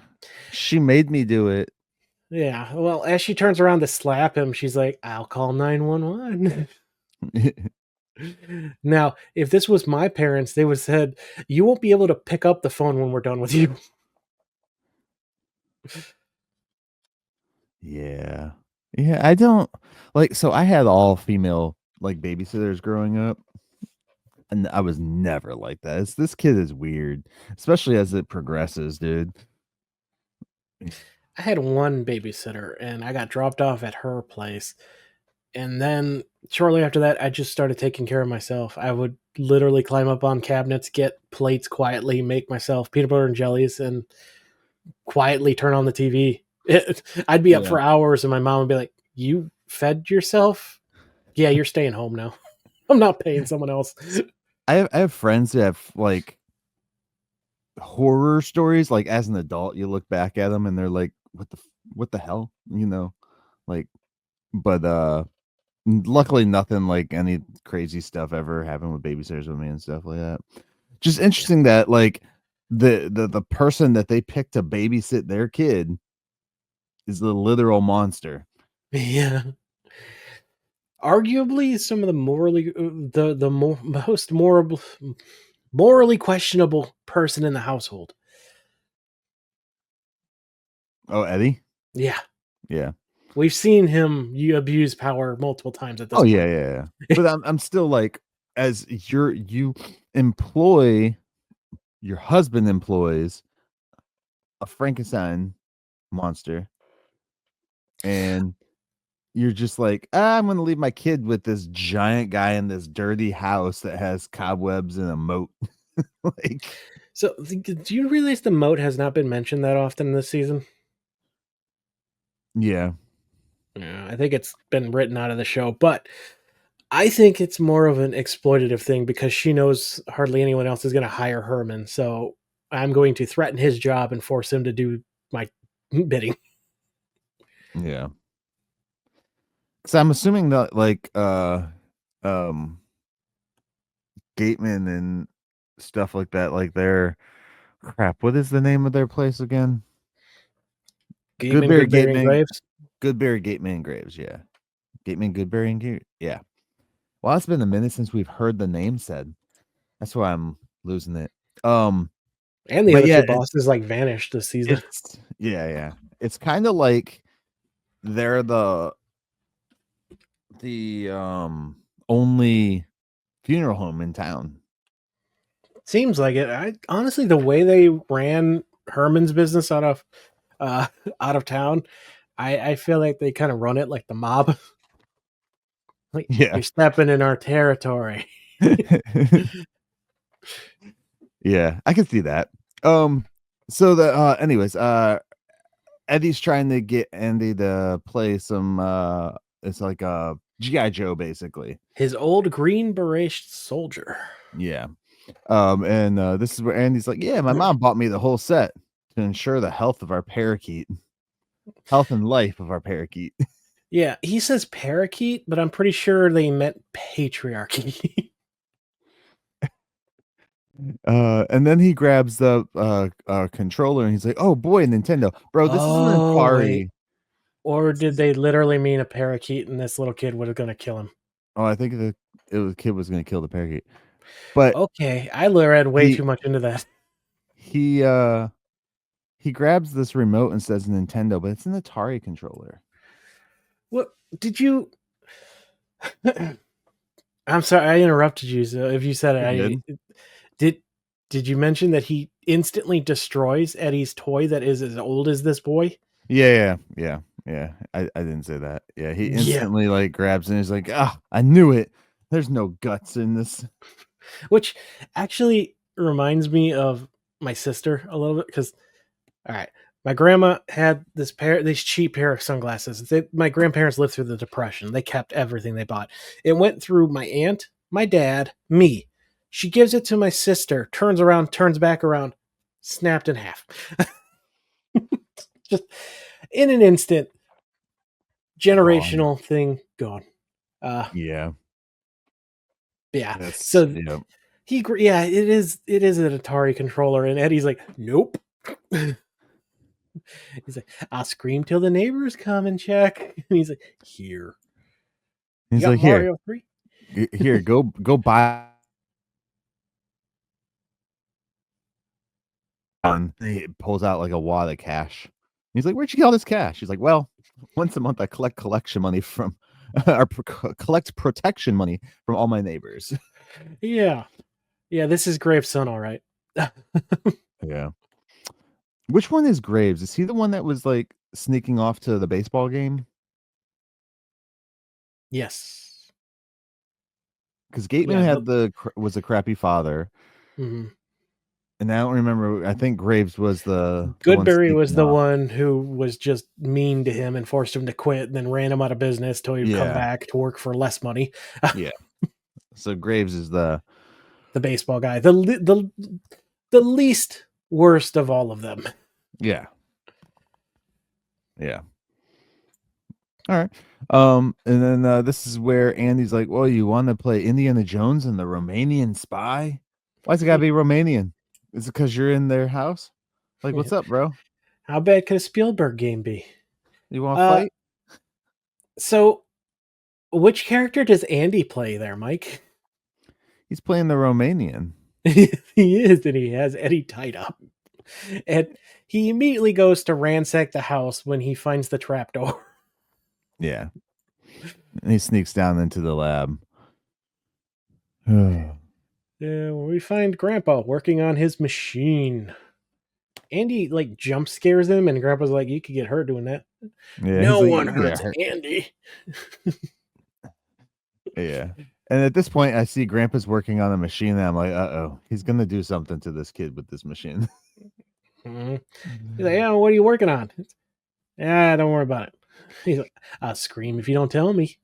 She made me do it. Yeah, well, as she turns around to slap him, she's like, I'll call 911. Now, if this was my parents, they would have said, you won't be able to pick up the phone when we're done with you. Yeah. Yeah, I don't like so I had all female like babysitters growing up, and I was never like that. This kid is weird, especially as it progresses, dude. I had one babysitter, and I got dropped off at her place. And then shortly after that, I just started taking care of myself. I would literally climb up on cabinets, get plates quietly, make myself peanut butter and jellies, and quietly turn on the TV. I'd be up for hours, and my mom would be like, you fed yourself? Yeah, you're staying home now. I'm not paying someone else. I have friends that have like horror stories. Like as an adult, you look back at them and they're like, what the hell, you know? Like, but luckily nothing like any crazy stuff ever happened with babysitters with me and stuff like that. Just interesting that like the person that they picked to babysit their kid is the literal monster. Yeah. Arguably some of the most morally questionable person in the household. Oh, Eddie? Yeah. Yeah. We've seen him abuse power multiple times at this Oh point. yeah. But I'm still like, as you employ, your husband employs a Frankenstein monster, and you're just like, I'm gonna leave my kid with this giant guy in this dirty house that has cobwebs and a moat. Like, So do you realize the moat has not been mentioned that often this season? yeah. Yeah, I think it's been written out of the show, but I think it's more of an exploitative thing because she knows hardly anyone else is going to hire Herman. So I'm going to threaten his job and force him to do my bidding. Yeah. Because I'm assuming that like Gateman and stuff like that, like they're crap. What is the name of their place again? Goodberry, and Graves. Goodberry, Gateman, and Graves. Yeah, Gateman, Goodberry, and Graves. Yeah. Well, it's been a minute since we've heard the name said. That's why I'm losing it. And the But other yeah, two bosses like vanished this season. Yeah. It's kind of like they're the only funeral home in town. Seems like it. I honestly, the way they ran Herman's business out of town, I feel like they kind of run it like the mob. Like, Yeah. you're stepping in our territory. Yeah, I can see that. So the anyways, Eddie's trying to get Andy to play some it's like a GI Joe basically. His old green beret soldier. Yeah. And this is where Andy's like, yeah, my mom bought me the whole set to ensure the health of our parakeet. Health and life of our parakeet. Yeah, he says parakeet, but I'm pretty sure they meant patriarchy. And then he grabs the controller and he's like, oh boy, Nintendo. Bro, this is an Atari. Wait. Or did they literally mean a parakeet and this little kid was going to kill him? Oh, I think the kid was going to kill the parakeet. But okay, I read way too much into that. He grabs this remote and says Nintendo, but it's an Atari controller. What did you? I'm sorry, I interrupted you. So if you said it, did you mention that he instantly destroys Eddie's toy that is as old as this boy? Yeah. I didn't say that. Yeah, he instantly like grabs and he's like, I knew it. There's no guts in this. Which actually reminds me of my sister a little bit because, all right, my grandma had these cheap pair of sunglasses. My grandparents lived through the Depression. They kept everything they bought. It went through my aunt, my dad, me. She gives it to my sister, turns around, turns back around, snapped in half. Just in an instant, generational thing gone. Yeah. So it is an Atari controller, and Eddie's like, nope. He's like, I'll scream till the neighbors come and check. And he's like, here. He's like, Mario 3? Here, go buy. And he pulls out like a wad of cash. He's like, where'd you get all this cash? He's like, well, once a month I collect collection money from or collect protection money from all my neighbors. Yeah, this is Graves' son, all right. Yeah. Which one is Graves? Is he the one that was like sneaking off to the baseball game? Yes. Because Gateman was a crappy father. Mm-hmm. And I don't remember. I think Graves was Goodberry was the one who was just mean to him and forced him to quit and then ran him out of business till he'd come back to work for less money. Yeah. So Graves is the baseball guy, the least worst of all of them. yeah. All right. And then this is where Andy's like, "Well, you want to play Indiana Jones and the Romanian spy? Why's it gotta be Romanian? Is it because you're in their house? Like, what's up, bro? How bad could a Spielberg game be? You want to fight?" So, which character does Andy play there, Mike? He's playing the Romanian. He is, and he has Eddie tied up. And he immediately goes to ransack the house when he finds the trapdoor. Yeah. And he sneaks down into the lab. We find Grandpa working on his machine. Andy like jump scares him, and Grandpa's like, "You could get hurt doing that." Yeah, No he's like, one "You get hurts hurt." Andy. Yeah. And at this point, I see Grandpa's working on a machine, and I'm like, "Uh-oh, he's gonna do something to this kid with this machine." He's like, "Yeah, what are you working on?" Yeah, don't worry about it. He's like, "I'll scream if you don't tell me."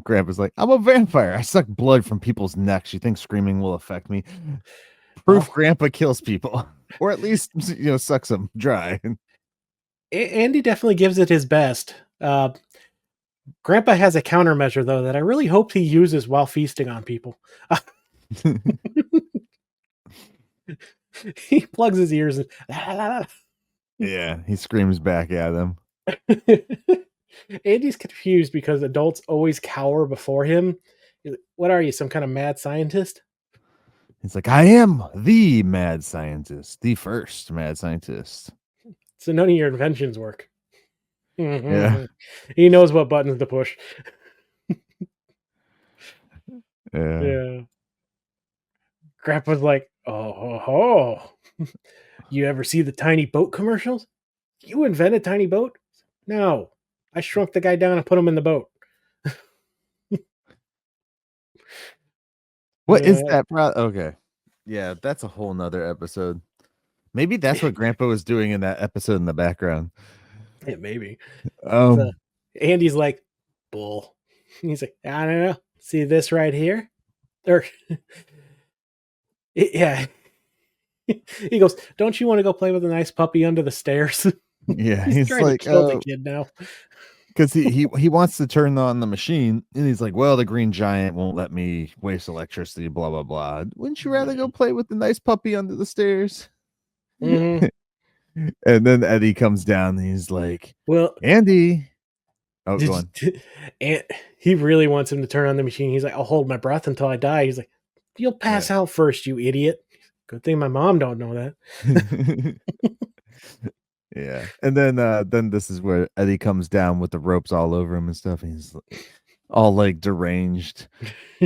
Grandpa's like, "I'm a vampire. I suck blood from people's necks. You think screaming will affect me?" Proof Grandpa kills people, or at least sucks them dry. Andy definitely gives it his best. Grandpa has a countermeasure though that I really hope he uses while feasting on people. He plugs his ears and Yeah, he screams back at him. Andy's confused because adults always cower before him. He's like, "What are you, some kind of mad scientist?" He's like, "I am the mad scientist, the first mad scientist." So none of your inventions work. Yeah. He knows what buttons to push. Yeah. Grandpa's like, "Oh, you ever see the tiny boat commercials? You invented tiny boat? No, I shrunk the guy down and put him in the boat." What is that? Okay. Yeah, that's a whole nother episode. Maybe that's what Grandpa was doing in that episode in the background. Yeah, maybe. Um, Andy's like, "Bull." He's like, "I don't know. See this right here?" Or, yeah. He goes, "Don't you want to go play with a nice puppy under the stairs?" yeah, He's he's trying like, to kill the kid now. because he wants to turn on the machine, and he's like, "Well, the green giant won't let me waste electricity, blah blah blah. Wouldn't you rather go play with the nice puppy under the stairs?" Mm-hmm. And then Eddie comes down, and he's like, Well, "Andy." Oh, go on. And he really wants him to turn on the machine. He's like, "I'll hold my breath until I die." He's like, "You'll pass out first, you idiot." Good thing my mom don't know that. Yeah. And then this is where Eddie comes down with the ropes all over him and stuff. And he's all like deranged,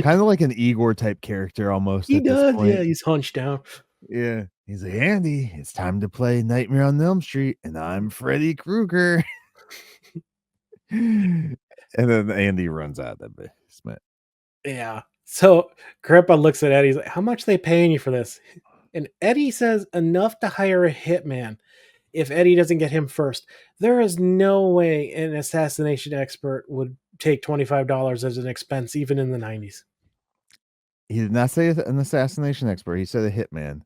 kind of like an Igor type character almost. He at does, this point. yeah. He's hunched down. Yeah. He's like, "Andy, it's time to play Nightmare on Elm Street, and I'm Freddy Krueger." And then Andy runs out of that basement. Yeah. So Grandpa looks at Eddie. He's like, "How much they paying you for this?" And Eddie says, "Enough to hire a hitman if Eddie doesn't get him first." There is no way an assassination expert would take $25 as an expense, even in the 90s. He did not say an assassination expert. He said a hitman.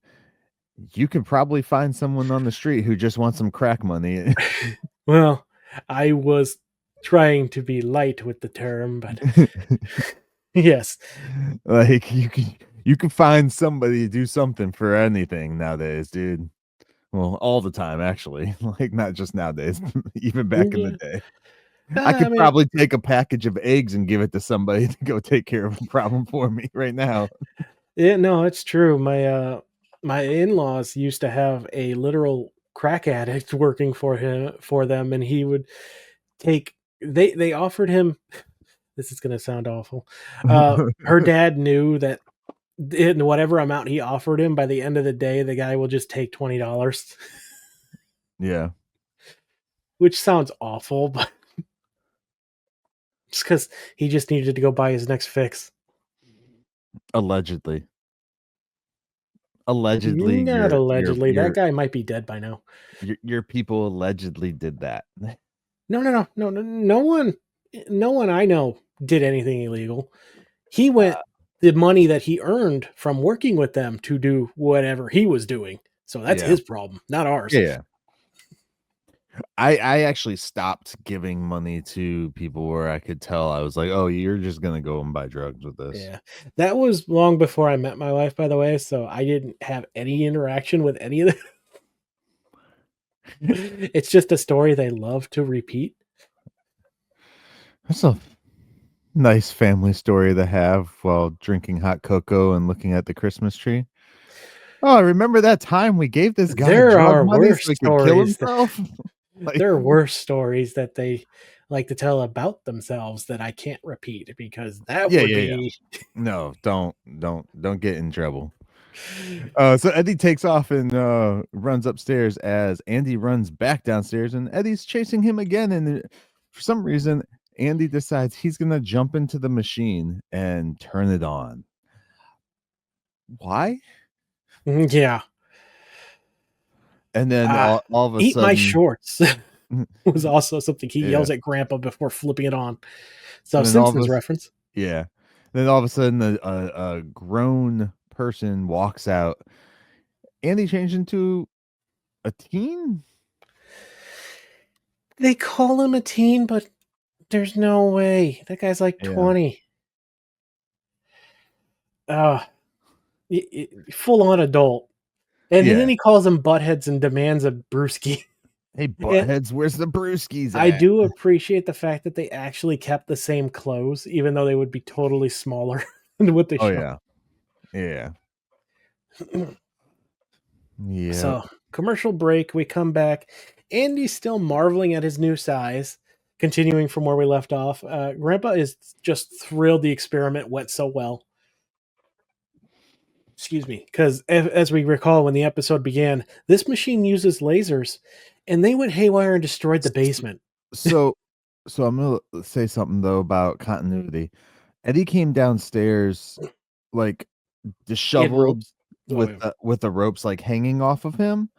You can probably find someone on the street who just wants some crack money. Well, I was trying to be light with the term, but yes. Like you can find somebody to do something for anything nowadays, dude. Well, all the time, actually. Like not just nowadays, even back in the day. I could mean, probably take a package of eggs and give it to somebody to go take care of a problem for me right now. yeah, no, it's true. My in-laws used to have a literal crack addict working for them, and he would take they offered him. This is gonna sound awful. Her dad knew that in whatever amount he offered him, by the end of the day, the guy will just take $20. Yeah. Which sounds awful, but just because he just needed to go buy his next fix. Allegedly. Allegedly, Not allegedly. your That guy might be dead by now. your people allegedly did that. No one I know did anything illegal. He went the money that he earned from working with them to do whatever he was doing. So that's Yeah. his problem, not ours. Yeah. I actually stopped giving money to people where I could tell I was like, oh, you're just gonna go and buy drugs with this. Yeah. That was long before I met my wife, by the way. So I didn't have any interaction with any of them. It's just a story they love to repeat. That's a nice family story to have while drinking hot cocoa and looking at the Christmas tree. Oh, I remember that time we gave this guy There drug are money so worse he could kill stories that himself. Like, there are worse stories that they like to tell about themselves that I can't repeat because that yeah, would yeah, yeah. be No, don't get in trouble. So Eddie takes off and runs upstairs as Andy runs back downstairs, and Eddie's chasing him again. And for some reason, Andy decides he's gonna jump into the machine and turn it on. Why? yeah. And then all of a Eat my sudden, shorts was also something he Yeah. yells at Grandpa before flipping it on. So And then all of Simpsons us- reference. yeah. Then all of a sudden, a grown person walks out. Andy changed into a teen. They call him a teen, but there's no way. That guy's like Yeah. 20. Full on adult. And Yeah. then he calls them buttheads and demands a brewski. Hey, buttheads, where's the brewskis at? I do appreciate the fact that they actually kept the same clothes, even though they would be totally smaller than what they Oh show. yeah. Yeah. So, commercial break, we come back. Andy's still marveling at his new size, continuing from where we left off. Grandpa is just thrilled the experiment went so well. Excuse me, because as we recall when the episode began, this machine uses lasers, and they went haywire and destroyed the basement. So I'm gonna say something though about continuity. Eddie came downstairs like He had disheveled ropes. with the ropes like hanging off of him,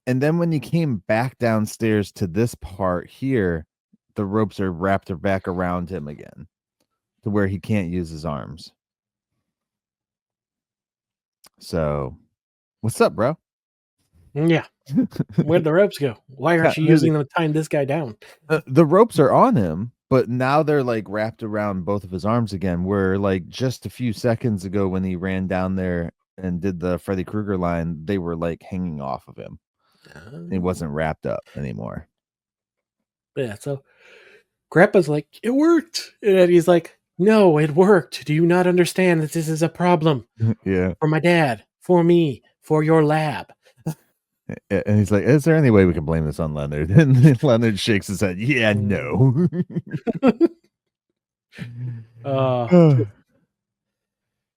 and then when he came back downstairs to this part here, the ropes are wrapped back around him again to where he can't use his arms. So, what's up, bro? Yeah. Where'd the ropes go? Why aren't you using them to tie this guy down? The ropes are on him, but now they're like wrapped around both of his arms again. Where like just a few seconds ago when he ran down there and did the Freddy Krueger line, they were like hanging off of him. It wasn't wrapped up anymore. Yeah, so Grandpa's like, it worked. And he's like, no, it worked. Do you not understand that this is a problem Yeah. for my dad, for me, for your lab? And he's like, is there any way we can blame this on Leonard? And Leonard shakes his head. Yeah, no. And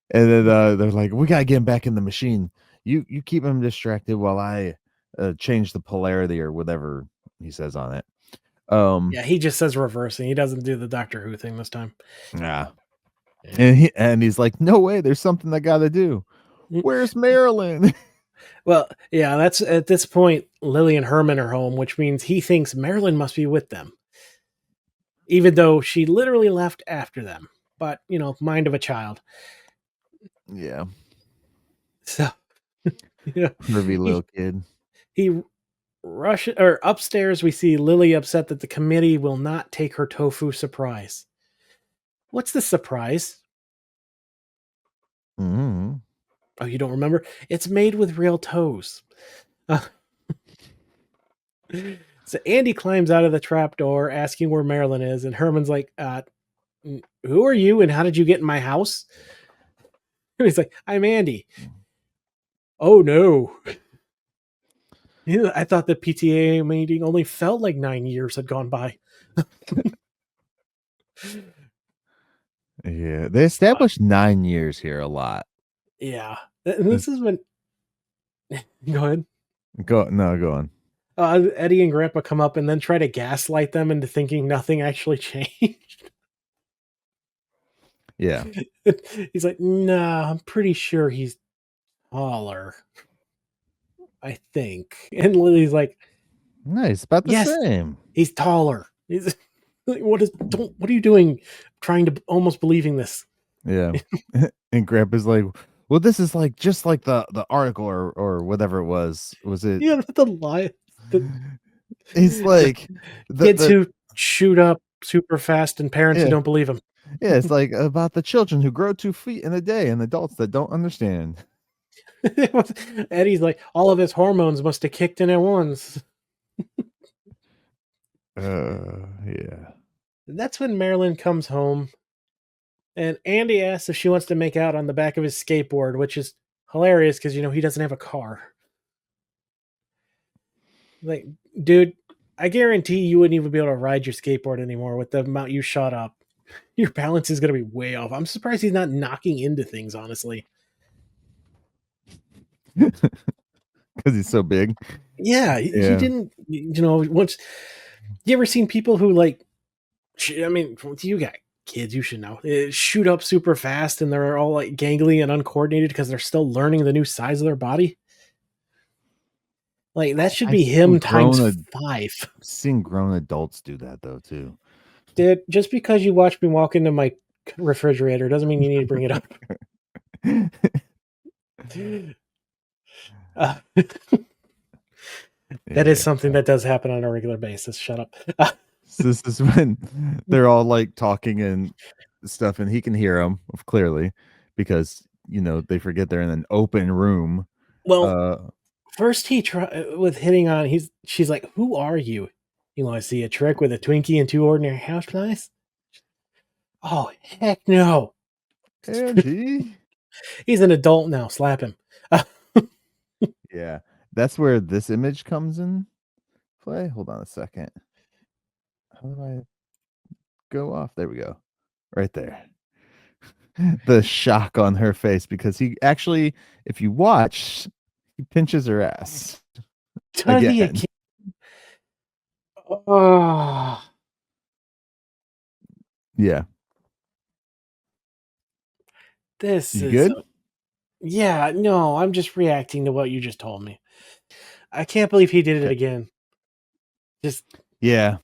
then they're like, we gotta get him back in the machine. You keep him distracted while I change the polarity or whatever he says on it. Yeah, he just says reversing. He doesn't do the Doctor Who thing this time. Yeah. And he's like, no way, there's something I gotta do. Where's Marilyn? Well, yeah, that's at this point, Lily and Herman are home, which means he thinks Marilyn must be with them. Even though she literally left after them. But, mind of a child. Yeah. So, Pervy little kid. He rushes, or upstairs we see Lily upset that the committee will not take her tofu surprise. What's the surprise? Mm-hmm. Oh, you don't remember? It's made with real toes. So Andy climbs out of the trapdoor asking where Marilyn is, and Herman's like, who are you and how did you get in my house? And he's like, I'm Andy. Oh no. I thought the PTA meeting only felt like 9 years had gone by. Yeah, they established 9 years here a lot. Yeah. And this is when... Go ahead. Go on. Eddie and Grandpa come up and then try to gaslight them into thinking nothing actually changed. Yeah. He's like, nah, I'm pretty sure he's taller. I think. And Lily's like, Nice, about the yes, same. he's taller. He's like, what are you doing trying to almost believing this? Yeah. And Grandpa's like, well, this is like just like the article or whatever it was. Was it? Yeah, the lie. The, He's the like kids the who shoot up super fast and parents who yeah. don't believe them. Yeah, it's like about the children who grow 2 feet in a day and adults that don't understand. Eddie's like, all of his hormones must have kicked in at once. Yeah. That's when Marilyn comes home, and Andy asks if she wants to make out on the back of his skateboard, which is hilarious because he doesn't have a car. Like, dude, I guarantee you wouldn't even be able to ride your skateboard anymore with the amount you shot up. Your balance is going to be way off. I'm surprised he's not knocking into things, honestly. Because he's so big. Yeah, he didn't, once. You ever seen people who, like, I mean, you got kids, you should know, shoot up super fast and they're all like gangly and uncoordinated because they're still learning the new size of their body? Like, that should be him times 5. I've seen grown adults do that, though, too. Dude, just because you watch me walk into my refrigerator doesn't mean you need to bring it up. That is something that does happen on a regular basis. Shut up. So this is when they're all like talking and stuff, and he can hear them clearly because they forget they're in an open room. Well, first he with hitting on. She's like, "Who are you? You want to see a trick with a Twinkie and 2 ordinary house flies?" Oh, heck no! Andy. He's an adult now. Slap him. Yeah, that's where this image comes in play. Hold on a second. How do I go off? There we go. Right there. The shock on her face because he actually, if you watch, he pinches her ass. Again. Oh. Yeah. This you is good? Yeah, no, I'm just reacting to what you just told me. I can't believe he did it again. Just yeah,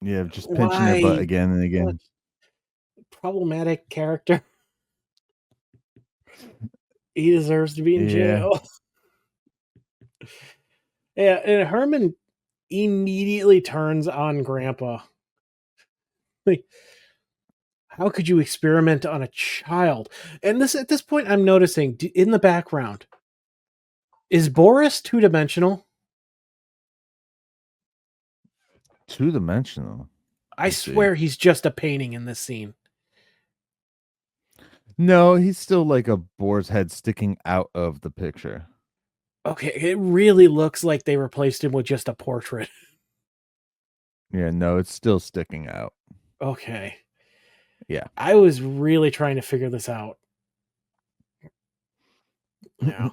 just pinching her butt again and again. What problematic character. He deserves to be in jail. Yeah, and Herman immediately turns on Grandpa. Like, how could you experiment on a child? And at this point, I'm noticing in the background, is Boris 2-dimensional? 2-dimensional. I swear he's just a painting in this scene. No, he's still like a boar's head sticking out of the picture. Okay, it really looks like they replaced him with just a portrait. Yeah, no, it's still sticking out. Okay. Yeah. I was really trying to figure this out. Yeah.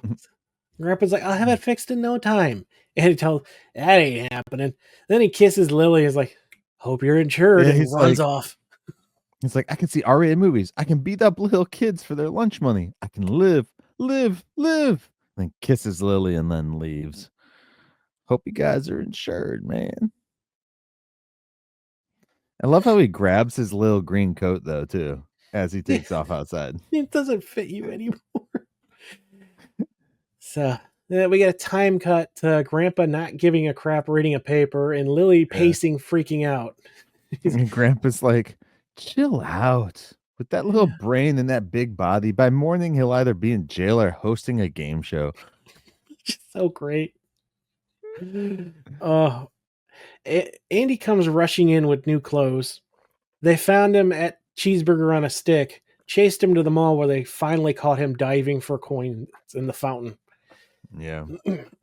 Grandpa's like, I'll have it fixed in no time. And he tells, that ain't happening. Then he kisses Lily. He's like, hope you're insured. Yeah, and runs off. He's like, I can see R-rated movies. I can beat up little kids for their lunch money. I can live. Then kisses Lily and then leaves. Hope you guys are insured, man. I love how he grabs his little green coat, though, too, as he takes off outside. It doesn't fit you anymore. So then we get a time cut to Grandpa not giving a crap reading a paper and Lily pacing, freaking out. And Grandpa's like, chill out. With that little brain and that big body, by morning he'll either be in jail or hosting a game show. So great. Andy comes rushing in with new clothes. They found him at Cheeseburger on a Stick, chased him to the mall where they finally caught him diving for coins in the fountain. Yeah.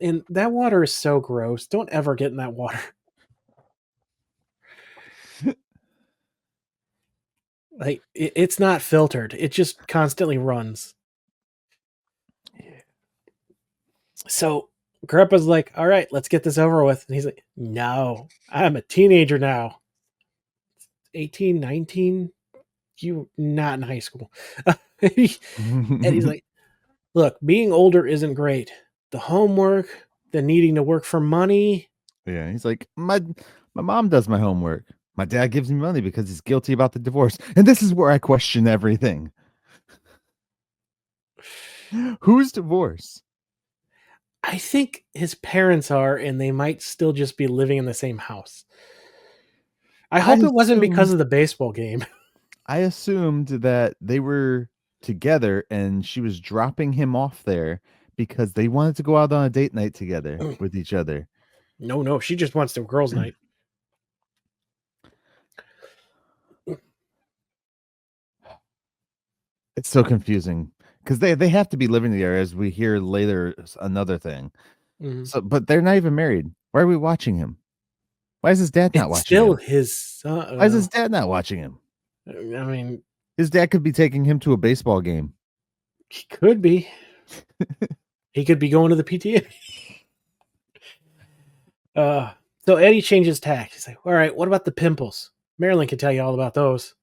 And that water is so gross. Don't ever get in that water. Like, it's not filtered. It just constantly runs. Yeah. So Grandpa's like, all right, let's get this over with. And he's like, no, I'm a teenager now. 18, 19. You're not in high school. And he's like, look, being older isn't great. The homework, the needing to work for money. Yeah, he's like, my mom does my homework. My dad gives me money because he's guilty about the divorce. And this is where I question everything. Who's divorced? I think his parents are, and they might still just be living in the same house. I hope it wasn't because of the baseball game. I assumed that they were together and she was dropping him off there because they wanted to go out on a date night together with each other. No, she just wants the girls' night. It's so confusing because they have to be living together, as we hear later. Another thing. Mhm. So, but they're not even married. Why are we watching him? Why is his dad not It's watching still him? his son. Why is his dad not watching him? I mean, His dad could be taking him to a baseball game. he could be. He could be going to the PTA. So Eddie changes tack. He's like, all right, what about the pimples? Marilyn can tell you all about those.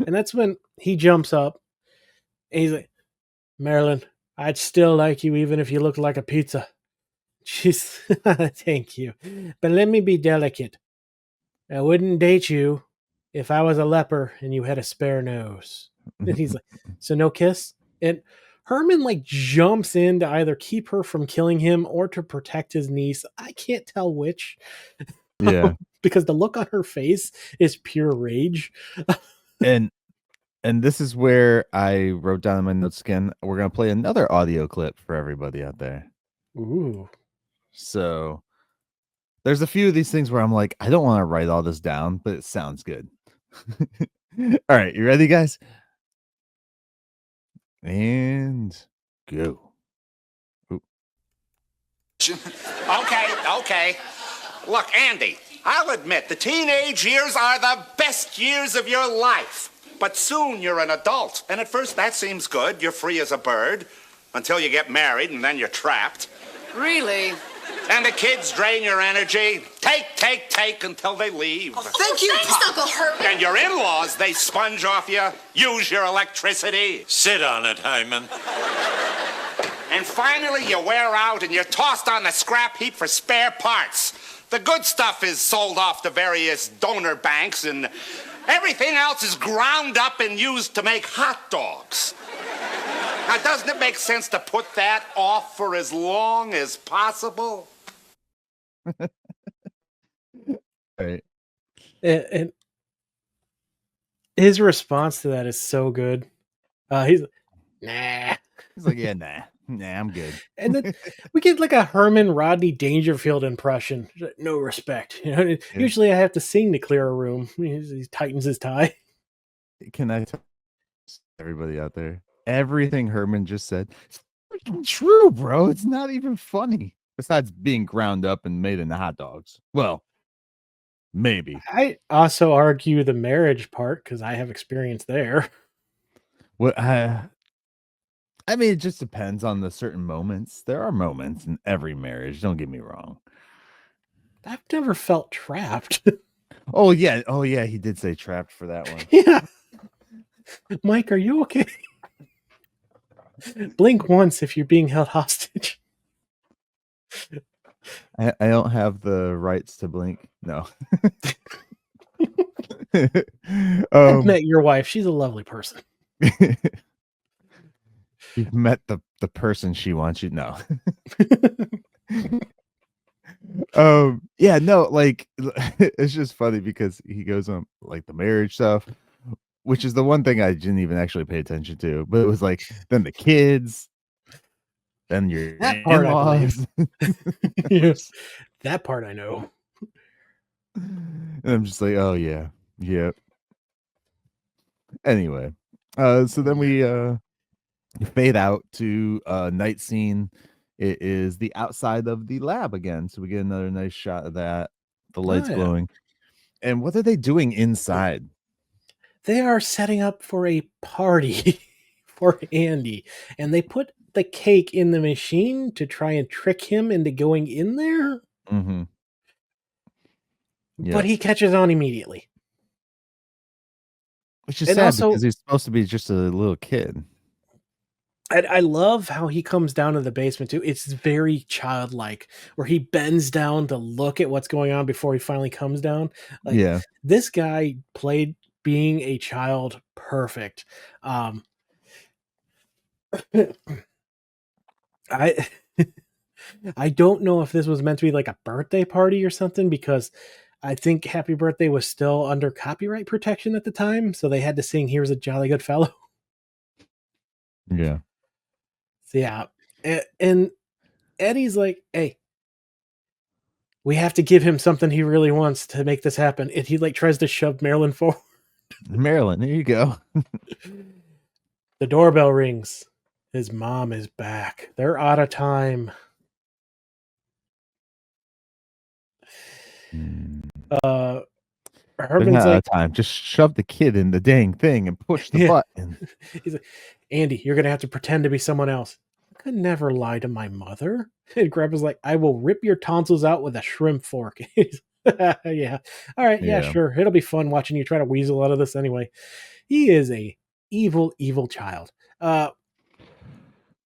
And that's when he jumps up and he's like, Marilyn, I'd still like you even if you looked like a pizza. She's, thank you. But let me be delicate. I wouldn't date you if I was a leper and you had a spare nose. And he's like, so no kiss? And Herman like jumps in to either keep her from killing him or to protect his niece. I can't tell which. Yeah. Because the look on her face is pure rage. and this is where I wrote down in my notes again. We're gonna play another audio clip for everybody out there. Ooh. So there's a few of these things where I'm like, I don't want to write all this down, but it sounds good. All right, you ready, guys? And go. Ooh. Okay. Look, Andy, I'll admit the teenage years are the best years of your life. But soon you're an adult. And at first that seems good. You're free as a bird. Until you get married and then you're trapped. Really? And the kids drain your energy. Take until they leave. Oh, thank you, Thanks, Pop. Uncle Herman. And your in-laws, they sponge off you, use your electricity. Sit on it, Hyman. And finally you wear out and you're tossed on the scrap heap for spare parts. The good stuff is sold off to various donor banks and everything else is ground up and used to make hot dogs. Now, doesn't it make sense to put that off for as long as possible? Right. And his response to that is so good. He's like, nah. He's like, yeah, nah, I'm good. And then we get like a Herman Rodney Dangerfield impression. No respect. You know, usually I have to sing to clear a room. He tightens his tie. Can I tell everybody out there? Everything Herman just said, it's freaking true, bro. It's not even funny. Besides being ground up and made into hot dogs. Well, maybe. I also argue the marriage part because I have experience there. What I mean, it just depends on the certain moments. There are moments in every marriage. Don't get me wrong. I've never felt trapped. Oh yeah. He did say trapped for that one. Yeah. Mike, are you okay? Blink once if you're being held hostage. I don't have the rights to blink. No. I've met your wife. She's a lovely person. You've met the person she wants you. No. Yeah, no, like it's just funny because he goes on like the marriage stuff, which is the one thing I didn't even actually pay attention to, but it was like then the kids, then your That part I in-laws. Yes. That part I know. And I'm just like, oh yeah. Yep. Anyway, so then we fade out to a night scene. It is the outside of the lab again, so we get another nice shot of that, the lights glowing. And what are they doing inside? They are setting up for a party for Andy, and they put the cake in the machine to try and trick him into going in there. Mm-hmm. But he catches on immediately. Which is And sad also- because he's supposed to be just a little kid. I love how he comes down to the basement too. It's very childlike, where he bends down to look at what's going on before he finally comes down. Like, Yeah. this guy played being a child perfect. I I don't know if this was meant to be like a birthday party or something, because I think Happy Birthday was still under copyright protection at the time, so they had to sing Here's a Jolly Good Fellow. Yeah. So yeah. And Eddie's like, hey, we have to give him something he really wants to make this happen. And he like tries to shove Marilyn forward. Marilyn, there you go. The doorbell rings. His mom is back. They're out of time. They're Herman's not out like, of time. Just shove the kid in the dang thing and push the Yeah. button. He's like, Andy, you're gonna have to pretend to be someone else. I could never lie to my mother. And Grandpa's like, I will rip your tonsils out with a shrimp fork. Yeah. All right, yeah, Yeah. sure. It'll be fun watching you try to weasel out of this anyway. He is a evil, evil child.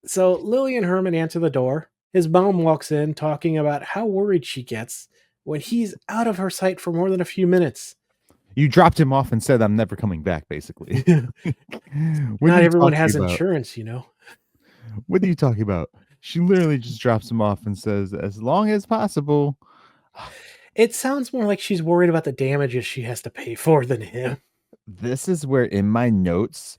So Lily and Herman answer the door. His mom walks in talking about how worried she gets when he's out of her sight for more than a few minutes. You dropped him off and said, I'm never coming back, basically. What Not are you everyone talking has about? insurance, you know. What are you talking about? She literally just drops him off and says, as long as possible. It sounds more like she's worried about the damages she has to pay for than him. This is where in my notes,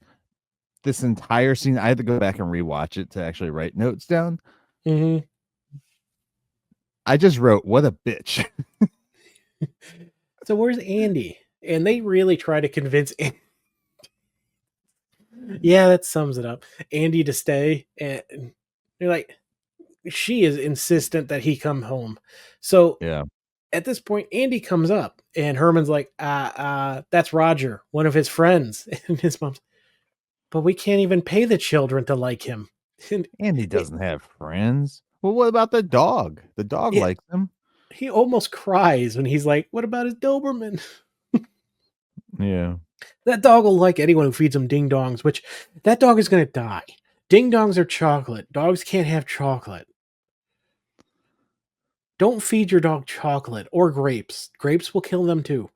this entire scene, I had to go back and rewatch it to actually write notes down. Mm-hmm. I just wrote, what a bitch. So where's Andy? And they really try to convince yeah, that sums it up. Andy to stay. And they're like, she is insistent that he come home. So Yeah. at this point, Andy comes up and Herman's like, that's Roger, one of his friends. And his mom's, but we can't even pay the children to like him. And he doesn't have friends. Well, what about the dog? The dog Yeah. likes him. He almost cries when he's like, what about his Doberman? Yeah. That dog will like anyone who feeds him ding dongs, which that dog is going to die. Ding dongs are chocolate. Dogs can't have chocolate. Don't feed your dog chocolate or grapes. Grapes will kill them too.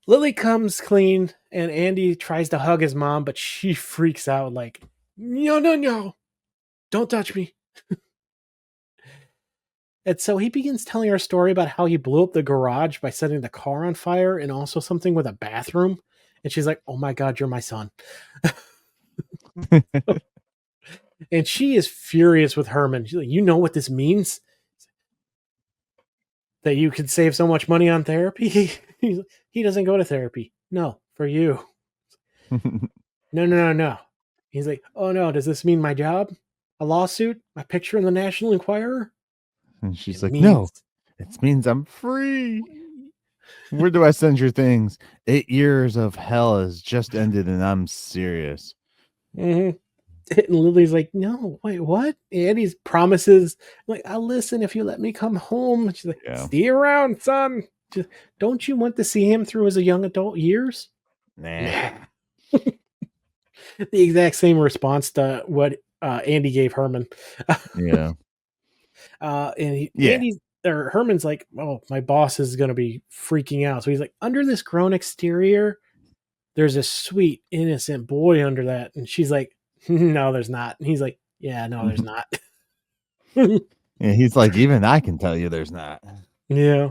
Lily comes clean and Andy tries to hug his mom, but she freaks out like, no, no, no. Don't touch me. And so he begins telling her a story about how he blew up the garage by setting the car on fire and also something with a bathroom. And she's like, oh my God, you're my son. And she is furious with Herman. She's like, you know what this means? That you can save so much money on therapy? He doesn't go to therapy. No, for you. No. He's like, oh no, does this mean my job? A lawsuit? My picture in the National Enquirer? And she's It like, means- no, it means I'm free. Where do I send your things? 8 years of hell has just ended and I'm serious. Mm-hmm. And Lily's like, no, wait, what? And he promises, like, I'll listen if you let me come home. She's like, Yeah. see you around, son. Just, don't you want to see him through his young adult years? Nah. The exact same response to what Andy gave Herman. Yeah. Andy's or Herman's like, oh, my boss is going to be freaking out. So he's like, under this grown exterior, there's a sweet, innocent boy under that. And she's like, no, there's not. And he's like, yeah, no, there's not. Yeah, he's like, even I can tell you there's not. Yeah.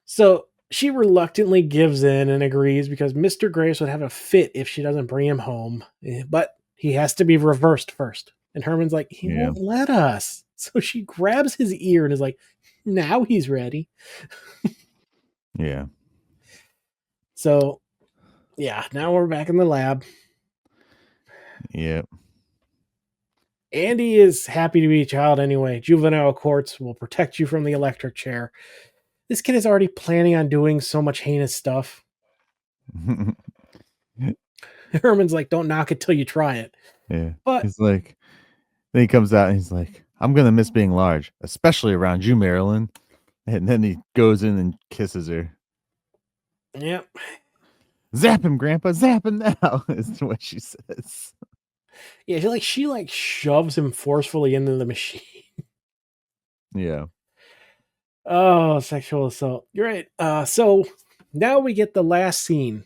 So she reluctantly gives in and agrees because Mr. Grace would have a fit if she doesn't bring him home. But he has to be reversed first. And Herman's like, he won't let us. So she grabs his ear and is like, now he's ready. Yeah. So, yeah, now we're back in the lab. Yep. Andy is happy to be a child anyway. Juvenile courts will protect you from the electric chair. This kid is already planning on doing so much heinous stuff. Herman's like, don't knock it till you try it. Yeah. But he's like, then he comes out and he's like, I'm going to miss being large, especially around you, Marilyn. And then he goes in and kisses her. Yep. Zap him, Grandpa. Zap him now, is what she says. Yeah, she shoves him forcefully into the machine. Yeah. Oh, sexual assault. You're right. So now we get the last scene.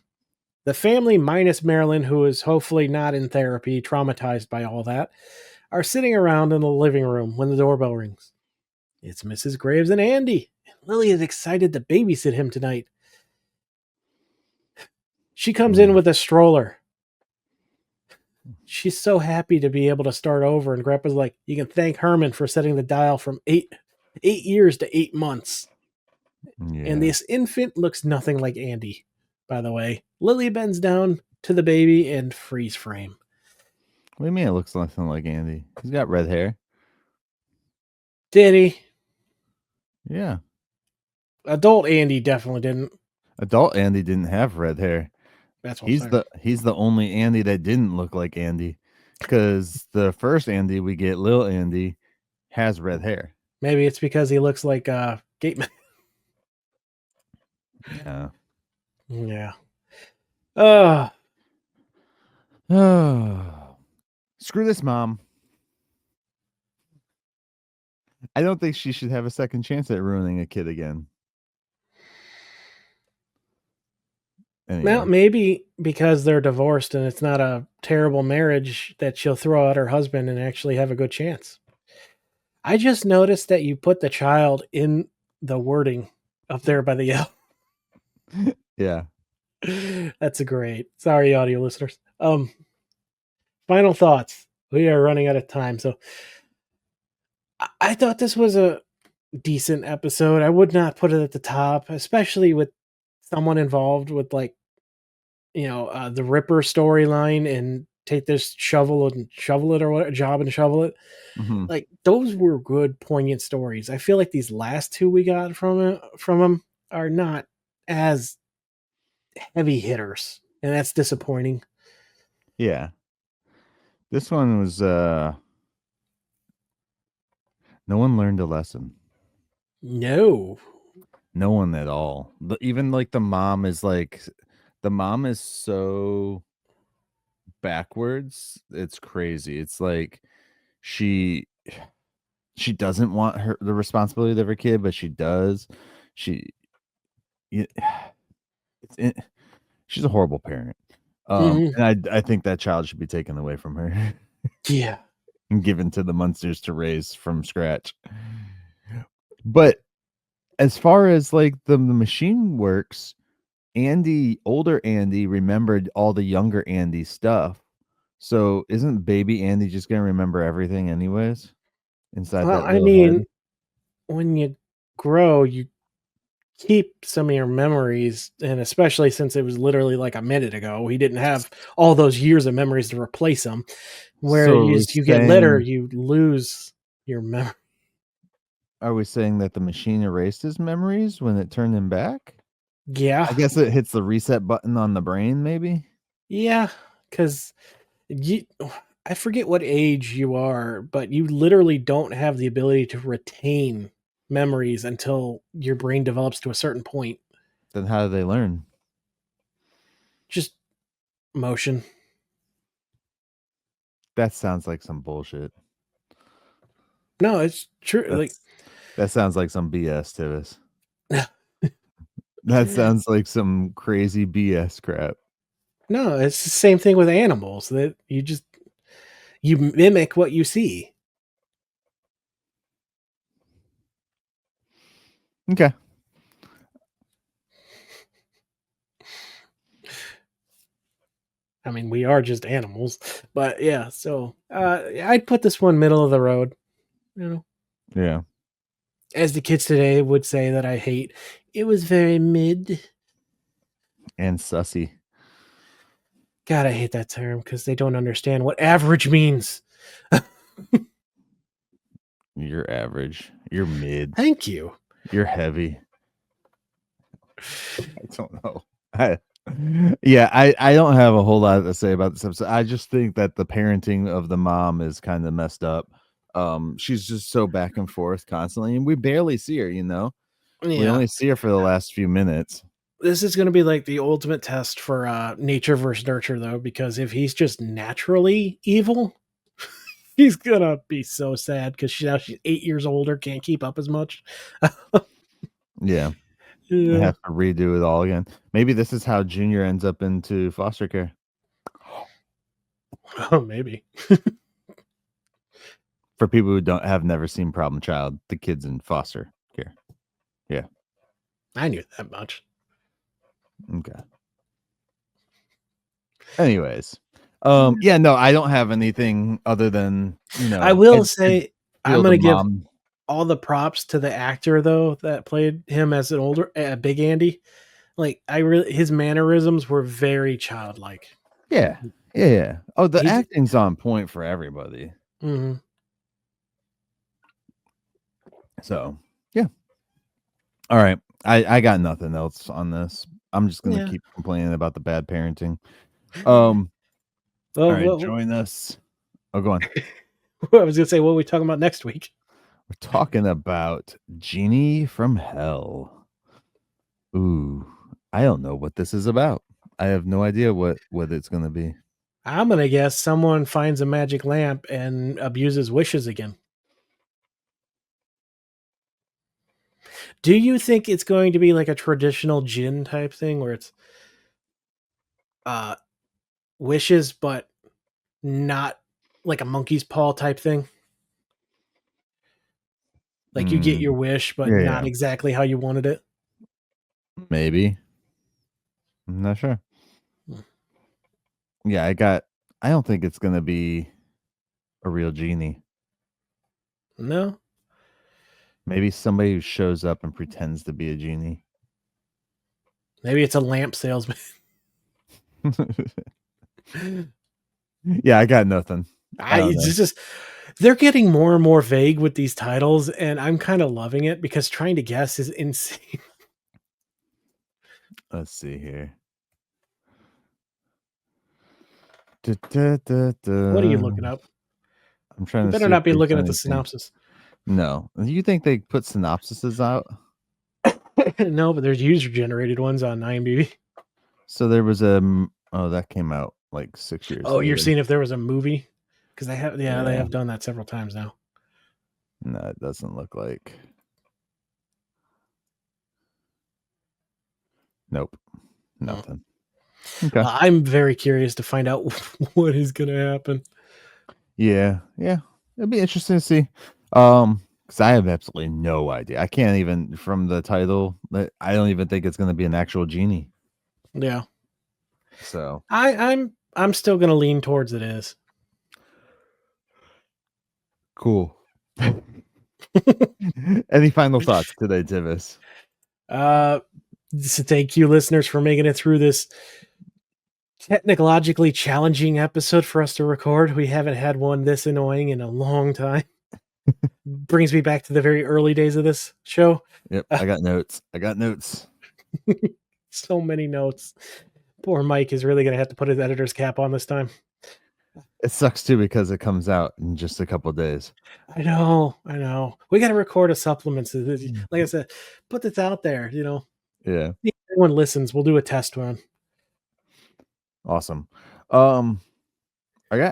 The family, minus Marilyn, who is hopefully not in therapy, traumatized by all that, are sitting around in the living room when the doorbell rings. It's Mrs. Graves and Andy. Lily is excited to babysit him tonight. She comes in with a stroller. She's so happy to be able to start over, and Grandpa's like, you can thank Herman for setting the dial from 8 years to 8 months. Yeah. And this infant looks nothing like Andy, by the way. Lily bends down to the baby and freeze frame. What do you mean it looks nothing like Andy? He's got red hair. Did he? Yeah. Adult Andy definitely didn't. Adult Andy didn't have red hair. That's what I'm saying. He's the only Andy that didn't look like Andy. Because the first Andy we get, Lil Andy, has red hair. Maybe it's because he looks like Gateman. Yeah. Yeah. Oh, screw this mom. I don't think she should have a second chance at ruining a kid again. Anyway. Well, maybe because they're divorced and it's not a terrible marriage that she'll throw out her husband and actually have a good chance. I just noticed that you put the child in the wording up there by the L. Yeah. That's great. Sorry, audio listeners. Final thoughts. We are running out of time, so I thought this was a decent episode. I would not put it at the top, especially with someone involved with the Ripper storyline and take this shovel and shovel it, or what, job and shovel it. Mm-hmm. Like, those were good, poignant stories. I feel like these last two we got from them are not as heavy hitters, and that's disappointing. Yeah. This one was no one learned a lesson. No one at all. Even like the mom is so backwards. It's crazy. It's like she doesn't want the responsibility of her kid, but she does. She's a horrible parent. And I think that child should be taken away from her. Yeah. And given to the Munsters to raise from scratch. But as far as like the machine works, older Andy remembered all the younger Andy stuff. So isn't baby Andy just gonna remember everything anyways? Inside that little head? When you grow, you keep some of your memories, and especially since it was literally like a minute ago, he didn't have all those years of memories to replace them. Where as you get later, you lose your memory. Are we saying that the machine erased his memories when it turned him back? Yeah. I guess it hits the reset button on the brain, maybe? Yeah, because I forget what age you are, but you literally don't have the ability to retain memories until your brain develops to a certain point. Then how do they learn? Just motion. That sounds like some bullshit. No, it's true. That sounds like some BS, Tivis. That sounds like some crazy BS crap. No, it's the same thing with animals, that you mimic what you see. Okay. I mean, we are just animals, but yeah. So I'd put this one middle of the road. Yeah. As the kids today would say that I hate, it was very mid and sussy. God, I hate that term because they don't understand what average means. You're average. You're mid. Thank you. You're heavy. I don't know. I don't have a whole lot to say about this episode. I just think that the parenting of the mom is kind of messed up. She's just so back and forth constantly, and we barely see her, Yeah. We only see her for the last few minutes. This is going to be like the ultimate test for nature versus nurture, though, because if he's just naturally evil, he's going to be so sad because she's 8 years older, can't keep up as much. Yeah. They Yeah. have to redo it all again. Maybe this is how Junior ends up into foster care. Oh, maybe. For people who have never seen Problem Child, the kids in foster care. Yeah. I knew that much. Okay. Anyways, yeah, no, I don't have anything other than I will I'd say I'm feel the gonna give mom. all the props to the actor though that played him as an older Big Andy. Like his mannerisms were very childlike. Yeah, yeah. Oh, the He, acting's on point for everybody. mhm. So yeah. All right, I got nothing else on this. I'm just gonna Yeah. keep complaining about the bad parenting. All Well, right, join us. Oh, go on. I was gonna say, what are we talking about next week? We're talking about Genie from Hell. Ooh, I don't know what this is about. I have no idea what it's gonna be. I'm gonna guess someone finds a magic lamp and abuses wishes again. Do you think it's going to be like a traditional djinn type thing where it's uh wishes but not like a monkey's paw type thing? Like you get your wish but Yeah, not exactly how you wanted it? maybe. I'm not sure. Hmm. Yeah, I don't think it's gonna be a real genie. No? Maybe somebody who shows up and pretends to be a genie. Maybe it's a lamp salesman. Yeah, I got nothing. I don't know. It's just they're getting more and more vague with these titles, and I'm kind of loving it because trying to guess is insane. Let's see here. What are you looking up? I'm trying You to better see if not be there's looking at the anything. synopsis. No. You think they put synopsises out? No, but there's user generated ones on IMDb. So there was oh, that came out like 6 years Oh, you're later. seeing if there was a movie? Because they have, yeah, they Yeah. have done that several times now. No, it doesn't look like. Nope. Nothing. Okay. I'm very curious to find out what is going to happen. Yeah. Yeah. It'd be interesting to see. Because I have absolutely no idea. I can't even from the title. I don't even think it's going to be an actual genie. Yeah, So I'm still going to lean towards it is. cool. Any final thoughts today, Tivis? So thank you, listeners, for making it through this technologically challenging episode for us to record. We haven't had one this annoying in a long time. Brings me back to the very early days of this show. Yep, I got notes. I got notes. So many notes. Poor Myke is really going to have to put his editor's cap on this time. It sucks too because it comes out in just a couple days. I know. We got to record a supplement. So like I said, put this out there. Yeah, If anyone listens, we'll do a test run. awesome. I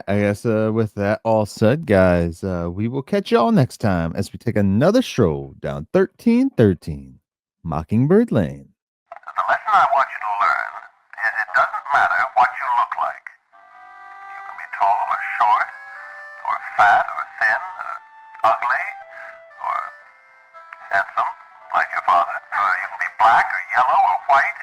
guess with that all said, guys, we will catch y'all next time as we take another stroll down 1313 Mockingbird Lane. The lesson I want you to learn is it doesn't matter what you look like. You can be tall or short, or fat or thin, or ugly, or handsome, like your father. Or you can be black or yellow or white.